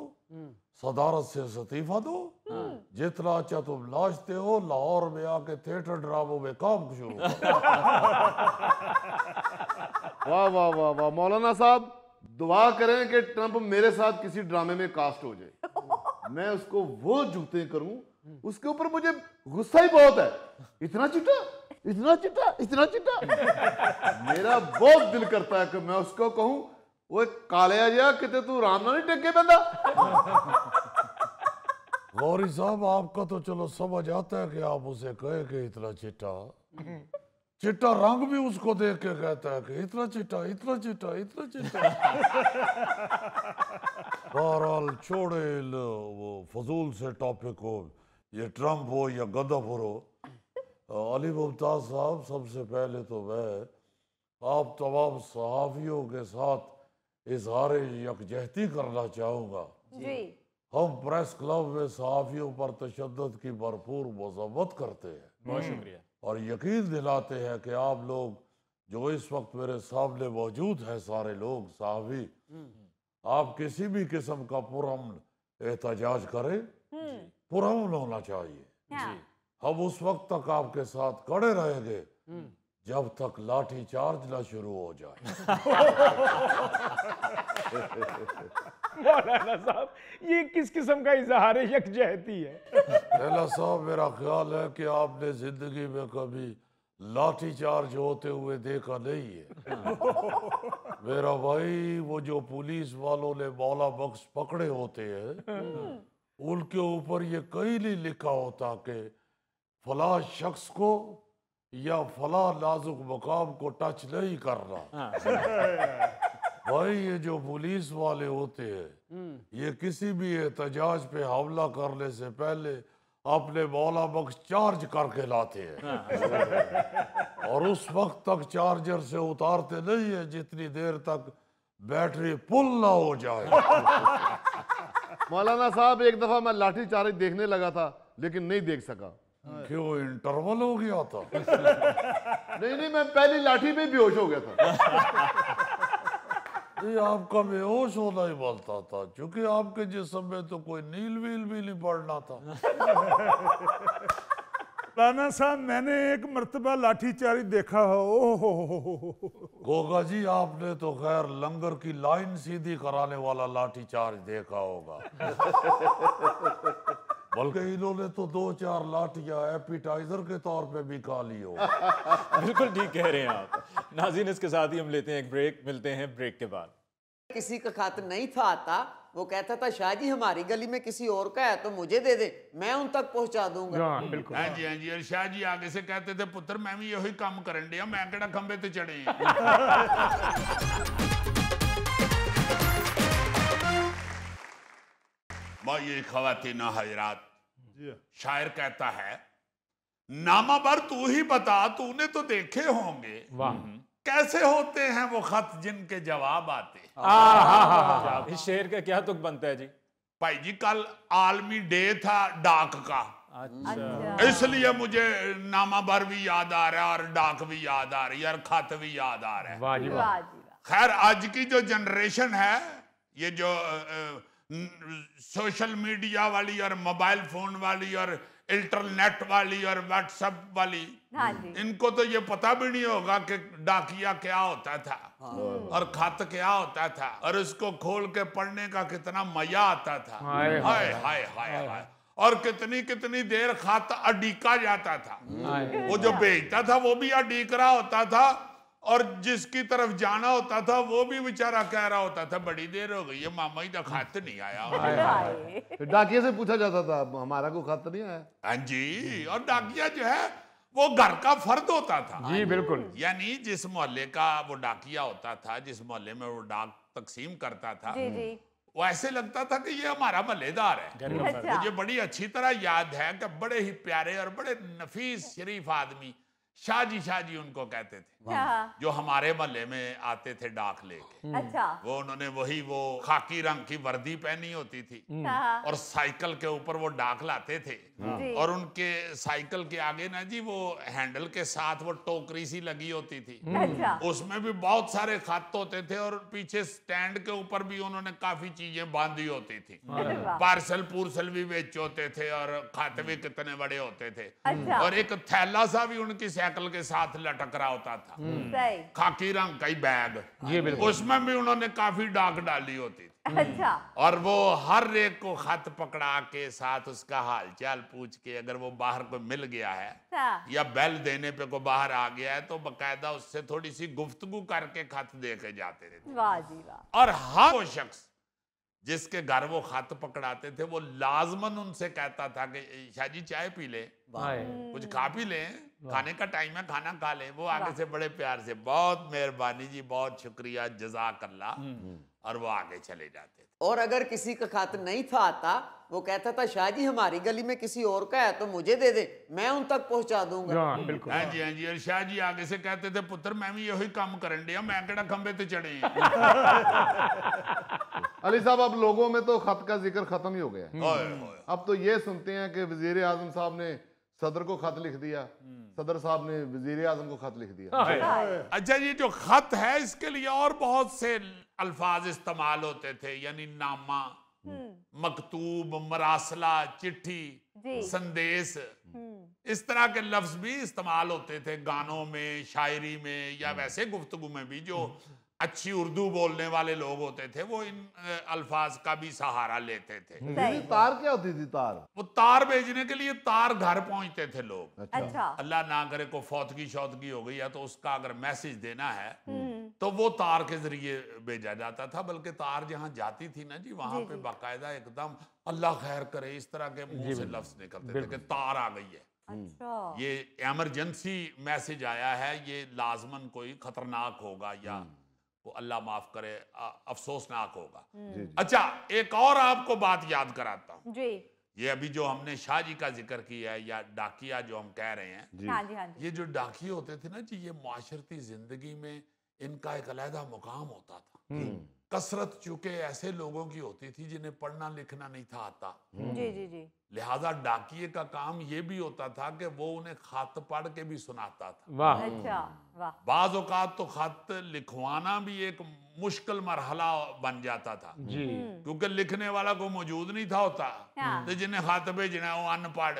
सदारत से इस्तीफा दो। जितना अच्छा तुम नाचते हो, लाहौर में आके थिएटर ड्रामों में काम शुरू करो। वाह वाह वाह वाह। मौलाना साहब दुआ करें कि ट्रंप मेरे साथ किसी ड्रामे में कास्ट हो जाए, मैं उसको वो जूते करूं, उसके ऊपर मुझे गुस्सा ही बहुत है। इतना चिट्टा, इतना चिट्टा, इतना चिट्टा। मेरा बहुत दिल करता है कि मैं उसको कहूं, वो काले जा किते तू राम ना नहीं टेके बंदा। गौरी साहब आपका तो चलो समझ आता है कि आप उसे कहे कि इतना चिट्टा, चिट्टा रंग भी उसको देख के कहता है कि इतना चिट्टा, इतना चिट्टा, इतना चिट्टा। बहरहाल छोड़े वो फजूल से टॉपिक को, ये ट्रम्प हो या गद्दाफर हो। अली मुमताज साहब, सबसे पहले तो मैं आप तमाम सहाफ़ियों के साथ इजहार यकजहती करना चाहूँगा। हम प्रेस क्लब में सहाफ़ियों पर तशद्दुद की भरपूर मज़म्मत करते हैं। बहुत शुक्रिया। और यकीन दिलाते हैं कि आप लोग जो इस वक्त मेरे सामने मौजूद हैं, सारे लोग सहाफ़ी, आप किसी भी किस्म का पुरअमन एहतजाज करें, पुरअमन होना चाहिए। हम उस वक्त तक आपके साथ खड़े रहेंगे जब तक लाठी चार्ज ना शुरू हो जाए। मौलाना साहब, ये किस किस्म का इजहार यकजहती है? पहला साहब, मेरा ख्याल है कि आपने जिंदगी में कभी लाठी चार्ज होते हुए देखा नहीं है। मेरा भाई, वो जो पुलिस वालों ने मौला बख्श पकड़े होते हैं, उनके ऊपर ये कहीं नहीं लिखा होता कि फला शख्स को या फला नाजुक मुकाम को टच नहीं करना। भाई, ये जो पुलिस वाले होते हैं, ये किसी भी एहतजाज पे हमला करने से पहले अपने मौला बख्श चार्ज करके लाते हैं, और उस वक्त तक चार्जर से उतारते नहीं है जितनी देर तक बैटरी फुल ना हो जाए। मौलाना साहब, एक दफा मैं लाठी चार्ज देखने लगा था लेकिन नहीं देख सका। क्यों, इंटरवल हो गया था? नहीं, मैं पहली लाठी में बेहोश हो गया था। ये आपका बेहोश होना ही बोलता था, क्योंकि आपके जिस्म में तो कोई नील वील भी नहीं पड़ना था। राना साहब, मैंने एक मर्तबा लाठीचार्ज देखा हो। गोगा जी, आपने तो खैर लंगर की लाइन सीधी कराने वाला लाठीचार्ज देखा होगा। बल्कि इन्होंने तो 2-4 लाठियां एपिटाइजर के तौर पे भी खा ली हो। बिल्कुल ठीक कह रहे हैं आप। नाज़रीन, इसके साथ ही हम लेते हैं एक ब्रेक, मिलते हैं ब्रेक के बाद। किसी का खत नहीं था आता, वो कहता था शाह जी हमारी गली में किसी और का है तो मुझे दे दे, मैं उन तक पहुंचा दूंगा। हाँ, बिल्कुल। हाँ जी, हाँ जी। और शाह जी आगे से कहते थे, पुत्र मैं भी यही काम करन दिया, मैं केड़ा खंबे ते चढ़े हैं। ये ख़वातीन हज़रात, शायर कहता है, नामा बर तू ही बता, तूने तो देखे होंगे कैसे होते हैं वो खत जिनके जवाब आते। इस शेर का क्या तुक बनता है जी? भाई जी, कल आलमी डे था डाक का, अच्छा, इसलिए मुझे नामा बर भी याद आ रहा है और डाक भी याद आ रही है और खत भी याद आ रहा है। वाह जी वाह। खैर, आज की जो जनरेशन है, ये जो सोशल मीडिया वाली और मोबाइल फोन वाली और इंटरनेट वाली और व्हाट्सएप वाली, इनको तो ये पता भी नहीं होगा कि डाकिया क्या होता था और खत क्या होता था और इसको खोल के पढ़ने का कितना मजा आता था। हाय हाय हाय हाय। और कितनी कितनी देर खत अडीका जाता था। वो जो भेजता था वो भी अडीक रहा होता था और जिसकी तरफ जाना होता था वो भी बेचारा कह रहा होता था, बड़ी देर हो गई है मामा जी का खत नहीं आया। डाकिया से पूछा जाता था, हमारा को खत नहीं आया। हाँ जी। और डाकिया जो है वो घर का फर्द होता था। जी बिल्कुल। यानी जिस मोहल्ले का वो डाकिया होता था, जिस मोहल्ले में वो डाक तकसीम करता था, वो ऐसे लगता था कि ये हमारा मल्लेदार है। मुझे बड़ी अच्छी तरह याद है कि बड़े ही प्यारे और बड़े नफीस शरीफ आदमी शाह जी उनको कहते थे, जो हमारे मोहल्ले में आते थे डाक लेके। अच्छा। वो उन्होंने वो खाकी रंग की वर्दी पहनी होती थी और साइकिल के ऊपर वो डाक लाते थे और उनके साइकिल के आगे ना जी वो हैंडल के साथ वो टोकरी सी लगी होती थी। अच्छा। उसमें भी बहुत सारे खत होते थे और पीछे स्टैंड के ऊपर भी उन्होंने काफी चीजें बांधी होती थी। पार्सल पूर्सल भी बेच होते थे और खत भी कितने बड़े होते थे। अच्छा। और एक थैला सा भी उनकी साइकिल के साथ लटक रहा होता था, सही। खाकी रंग का ही बैग, जी बिल्कुल। उसमें भी उन्होंने काफी डाक डाली होती थी। अच्छा। और वो हर एक को खत पकड़ा के साथ उसका हालचाल पूछ के, अगर वो बाहर को मिल गया है या बेल देने पे को बाहर आ गया है तो बकायदा उससे थोड़ी सी गुफ्तगू करके खत दे के जाते रहते। वाह जी वाह। और हर वो शख्स जिसके घर वो खत पकड़ाते थे वो लाजमन उनसे कहता था कि शाह जी चाय पी ले, कुछ खा पी ले, खाने का टाइम है, खाना खा ले। वो आगे से बड़े प्यार से बहुत मेहरबानी जी, बहुत शुक्रिया, जज़ाकल्लाह, और वो आगे चले जाते थे। और अगर किसी का खत नहीं था आता, वो कहता था शाह जी हमारी गली में किसी और का है तो मुझे दे दे, मैं उन तक पहुंचा दूंगा। बिल्कुल। हाँ जी। और शाह जी आगे से कहते थे पुत्र मैं भी यही काम करन दिया, मैं केड़ा खंबे ते चढ़े हैं। अली साहब, अब लोगों में तो खत का जिक्र खत्म ही हो गया है। ओए होए। अब तो ये सुनते हैं कि वजीर आजम साहब ने सदर को खत लिख दिया, सदर साहब ने वजीर आजम को खत लिख दिया। अच्छा, ये जो खत है इसके लिए और बहुत से अल्फाज इस्तेमाल होते थे, यानी नामा, मकतूब, मरासला, चिट्ठी, संदेश, इस तरह के लफ्ज भी इस्तेमाल होते थे गानों में, शायरी में या वैसे गुफ्तगू में भी। जो अच्छी उर्दू बोलने वाले लोग होते थे वो इन अल्फाज का भी सहारा लेते थे। दीदी, तार क्या होती थी? तार, वो तार भेजने के लिए तार घर पहुंचते थे लोग। अच्छा। अल्लाह ना करे को फौतगी शौतगी हो गई है तो उसका अगर मैसेज देना है तो वो तार के जरिए भेजा जाता था। बल्कि तार जहां जाती थी ना जी, वहां पे बाकायदा एकदम अल्लाह खैर करे इस तरह के मुंह से लफ्ज निकलते थे कि तार आ गई है, अच्छा। ये इमरजेंसी मैसेज आया है, ये लाजमन कोई खतरनाक होगा या वो अल्लाह माफ करे अफसोसनाक होगा। अच्छा, एक और आपको बात याद कराता हूँ जी। ये अभी जो हमने शाह जी का जिक्र किया है या डाकिया जो हम कह रहे हैं, हाँ जी हाँ जी। ये जो डाकिये होते थे ना जी, ये माशरती जिंदगी में इनका एक अलहदा मुकाम होता था। कसरत चूंकि ऐसे लोगों की होती थी जिन्हें पढ़ना लिखना नहीं था आता, जी जी जी। लिहाजा डाकिये का काम ये भी होता था कि वो उन्हें खत पढ़ के भी सुनाता था। वाह। अच्छा वाह। बाज औकात तो खत लिखवाना भी एक मुश्किल मरहला बन जाता था जी। क्योंकि लिखने वाला को मौजूद नहीं था होता, तो जिन्हें खत भेजना है वो अनपढ़।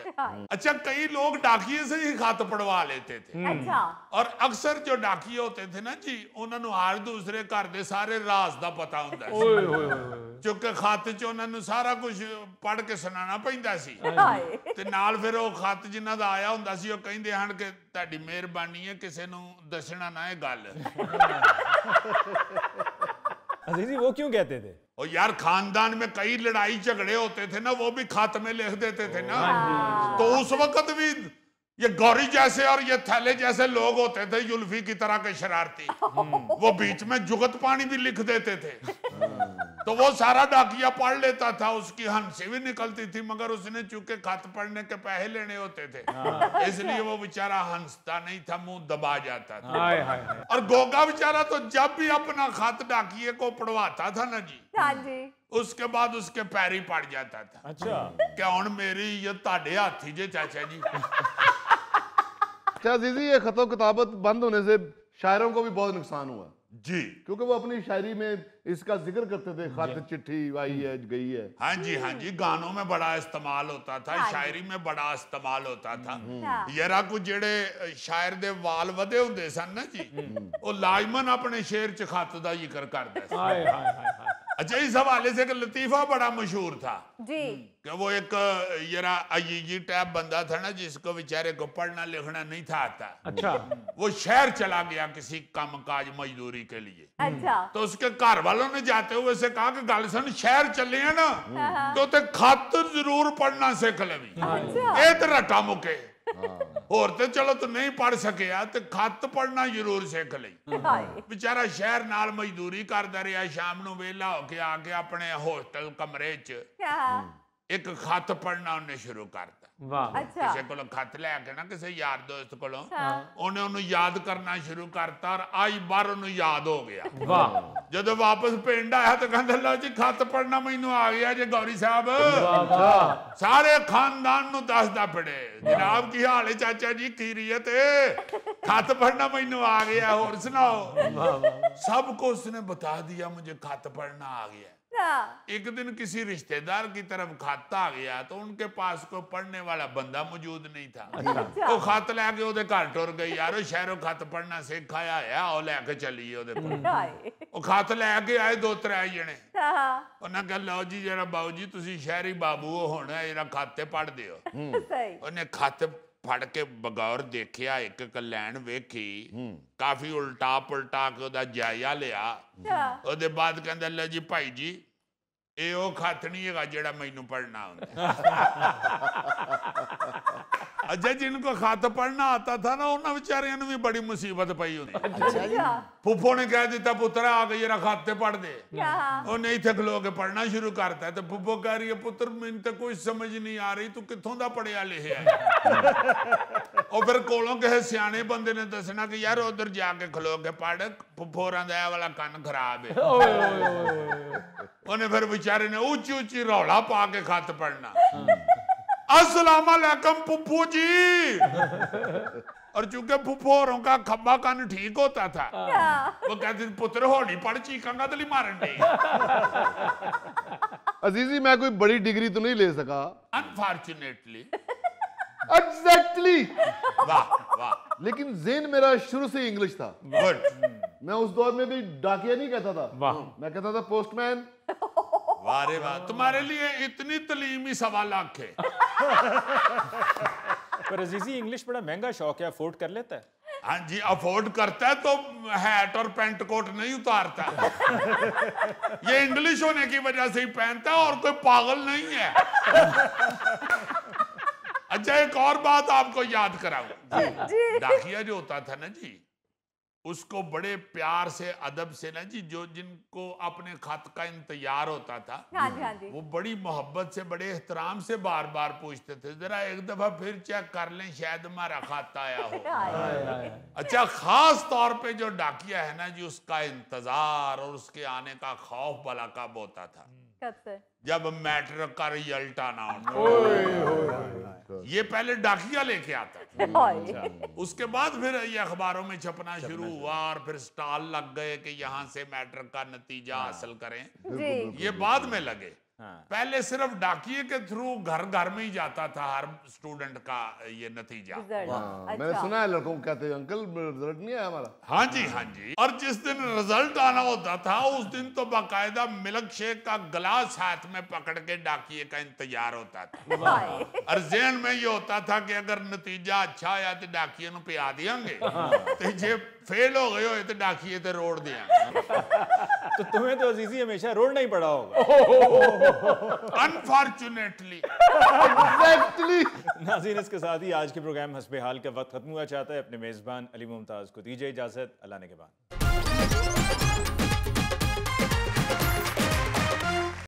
अच्छा, कई लोग डाकिये से ही खत पढ़वा लेते थे। अच्छा। और अक्सर जो डाकिये होते थे ना जी, उन्होंने हर दूसरे घर दे सारे राज दा पता हुंदा सी, क्योंकि खत च उन्होंने सारा कुछ पढ़ के सुनाना पैंदा सी। ते नाल फिर वो खत जिन्हां दा आया हुंदा सी, वो कहंदे हन कि तुहाडी मेहरबानी है, किसे नूं दसना ना ये गल। अजीजी वो क्यों कहते थे? और यार खानदान में कई लड़ाई झगड़े होते थे ना, वो भी खत में लिख देते थे ना। तो उस वक्त भी ये गौरी जैसे और ये थैले जैसे लोग होते थे युल्फी की तरह के शरारती, वो बीच में जुगत पानी भी लिख देते थे। तो वो सारा डाकिया पढ़ लेता था, उसकी हंसी भी निकलती थी, मगर उसने चूंकि खत पढ़ने के पैसे लेने होते थे इसलिए वो बेचारा हंसता नहीं था, मुंह दबा जाता था। और गोगा बेचारा तो जब भी अपना खत डाकिये को पढ़वाता था ना जी, हाँ जी, उसके बाद उसके पैरी पड़ जाता था। अच्छा, क्या हुण मेरी ये ताड़े हाथी जे चाचा जी। अच्छा दीदी, ये खतो किताबत बंद होने से शायरों को भी बहुत नुकसान हुआ जी, क्योंकि वो अपनी शायरी में इसका जिक्र करते थे, खत चिट्ठी आई है गई है। हाँ जी हाँ जी, गानों में बड़ा इस्तेमाल होता था, शायरी में बड़ा इस्तेमाल होता था। यरा कुछ जेड़े शायर दे वाल वधे हुंदे सन ना जी, वो लाजमन अपने शेर च खत दा जिक्र करदे सन। अच्छा, इस हवाले से एक लतीफा बड़ा मशहूर था जी, कि वो एक यरा अय्यी टाइप बंदा था ना, जिसको बेचारे को पढ़ना लिखना नहीं था आता। अच्छा, वो शहर चला गया किसी काम काज मजदूरी के लिए। अच्छा, तो उसके घर वालों ने जाते हुए से कहा कि गल सुन, शहर चले हैं ना तो ते खत जरूर पढ़ना सीख लवी, ये तो रटा मुके और ते चलो तू नहीं पढ़ सके तो खत पढ़ना जरूर सीख ली। बेचारा शहर नाल मजदूरी करदा रहा, शाम नूं वेला होके आके अपने होस्टल कमरे च एक खत पढ़ना उन्हें शुरू करता। वाह अच्छा ਕਿਸੇ ਕੋਲੋਂ ਖੱਤ ਲੈ ਕੇ ਨਾ ਕਿਸੇ ਯਾਰ ਦੋਸਤ ਕੋਲੋਂ ਉਹਨੇ ਉਹਨੂੰ ਯਾਦ ਕਰਨਾ ਸ਼ੁਰੂ ਕਰਤਾ ਔਰ ਅੱਜ ਬਾਹਰ ਉਹਨੂੰ ਯਾਦ ਹੋ ਗਿਆ वाह ਜਦੋਂ ਵਾਪਸ ਪਿੰਡ ਆਇਆ ਤਾਂ ਕਹਿੰਦਾ ਲਓ ਜੀ ਖੱਤ ਪੜਨਾ ਮੈਨੂੰ ਆ ਗਿਆ ਜੇ ਗੌਰੀ ਸਾਹਿਬ ਸਾਰੇ ਖਾਨਦਾਨ ਨੂੰ ਦੱਸਦਾ ਫਿਰੇ ਜਨਾਬ ਕੀ ਹਾਲ ਹੈ ਚਾਚਾ ਜੀ ਕੀ ਰੀਅਤ ਹੈ खत पढ़ना मैनू आ गया और सुनाओ सबको उसने बता दिया मुझे खत पढ़ना आ गया एक दिन किसी रिश्तेदार की तरफ खत आ गया तो उनके पास कोई पढ़ने वाला बंदा मौजूद नहीं था वो खत लैके ओदे घर टुर गई यार शहरों खत पढ़ना सिख आया है आओ लैके चलिए ओदे कोल खत लैके आए 2-3 जने उन्हें कहा लो जी जरा बाबू जी तुसी शहरी बाबू हो हुण जरा खत पढ़ दिओ उन्हें खत फड़ के बगौर देखिया एक लैन वेखी काफी उल्टा पुलटा के ओदा जायजा लिया ओदे बाद कहंदा ले जी भाई जी ये वो खत नहीं है जेड़ा मैनू पढ़ना आउंदा अच्छा जिनको खत पढ़ना आता था ना उन्होंने बेचारियां भी बड़ी मुसीबत पई होंदी फुफो ने कह दिता पुत्रा आ गई जरा खाते पढ़ दे वो नहीं थे खलो के पढ़ना शुरू करता है तो फुफो कह रही है पुत्र मैनू तो कोई समझ नहीं आ रही तू कित्थों दा पढ़िया लिखिया और फिर कोलों किसी सियाने बंदे ने दसना कि यार उधर जाके खलो के पढ़ फुफो दा वाला कन खराब है उन्हें फिर बेचारे ने ऊंची ऊंची रौला पा के खत पढ़ना अस्सलाम वालेकुम फुफू जी और चूंकि फुफोरों का खब्बा कान ठीक होता था वो कहते पुत्र होली पढ़ चीखांगा तो मारन दे अजीजी मैं कोई बड़ी डिग्री तो नहीं ले सका अनफॉर्चुनेटली एग्जैक्टली वाह वाह लेकिन जेन मेरा शुरू से इंग्लिश था गुड मैं उस दौर में भी डाकिया नहीं कहता था वाह मैं कहता था पोस्टमैन वाह रे वाह तुम्हारे लिए इतनी तालीम ही 1.25 लाख है पर अजीजी इंग्लिश बड़ा महंगा शौक है अफोर्ड कर लेता है हाँ जी अफोर्ड करता है तो हैट और पैंट कोट नहीं उतारता ये इंग्लिश होने की वजह से ही पहनता है और कोई पागल नहीं है अच्छा एक और बात आपको याद कराऊं डाकिया जो होता था ना जी उसको बड़े प्यार से अदब से ना जी जो जिनको अपने खत का इंतजार होता था वो बड़ी मोहब्बत से बड़े एहतराम से बार बार पूछते थे जरा एक दफा फिर चेक कर लें शायद हमारा खत आया हो अच्छा खास तौर पे जो डाकिया है ना जी उसका इंतजार और उसके आने का खौफ भला कब होता था जब मैट्रिक का रिजल्ट आना होता ये पहले डाकिया लेके आता था उसके बाद फिर ये अखबारों में छपना शुरू हुआ और फिर स्टॉल लग गए कि यहाँ से मैट्रिक का नतीजा हासिल करें ये बाद में लगे पहले सिर्फ डाकिए के थ्रू घर घर में ही जाता था हर स्टूडेंट का ये नतीजा मैंने सुना है लड़कों को कहते हैं अंकल रिजल्ट नहीं आया हमारा हाँ जी और जिस दिन रिजल्ट आना होता था उस दिन तो बाकायदा मिल्क शेक का गिलास हाथ में पकड़ के डाकिए का इंतजार होता था और ज़हन में ये होता था कि अगर नतीजा अच्छा आया तो डाकिए नु पिया देंगे तो जे फेल हो गए हो तो डाकिए तो रोड देंगे तो तुम्हें तो अजीजी हमेशा रोड नहीं पड़ा होगा अनफॉर्चुनेटली एग्जैक्टली नाज़रीन इसके साथ ही आज के प्रोग्राम हस्बे हाल का वक्त खत्म हुआ चाहता है अपने मेज़बान अली मुमताज़ को दीजिए इजाज़त अल्लाह ने के बाद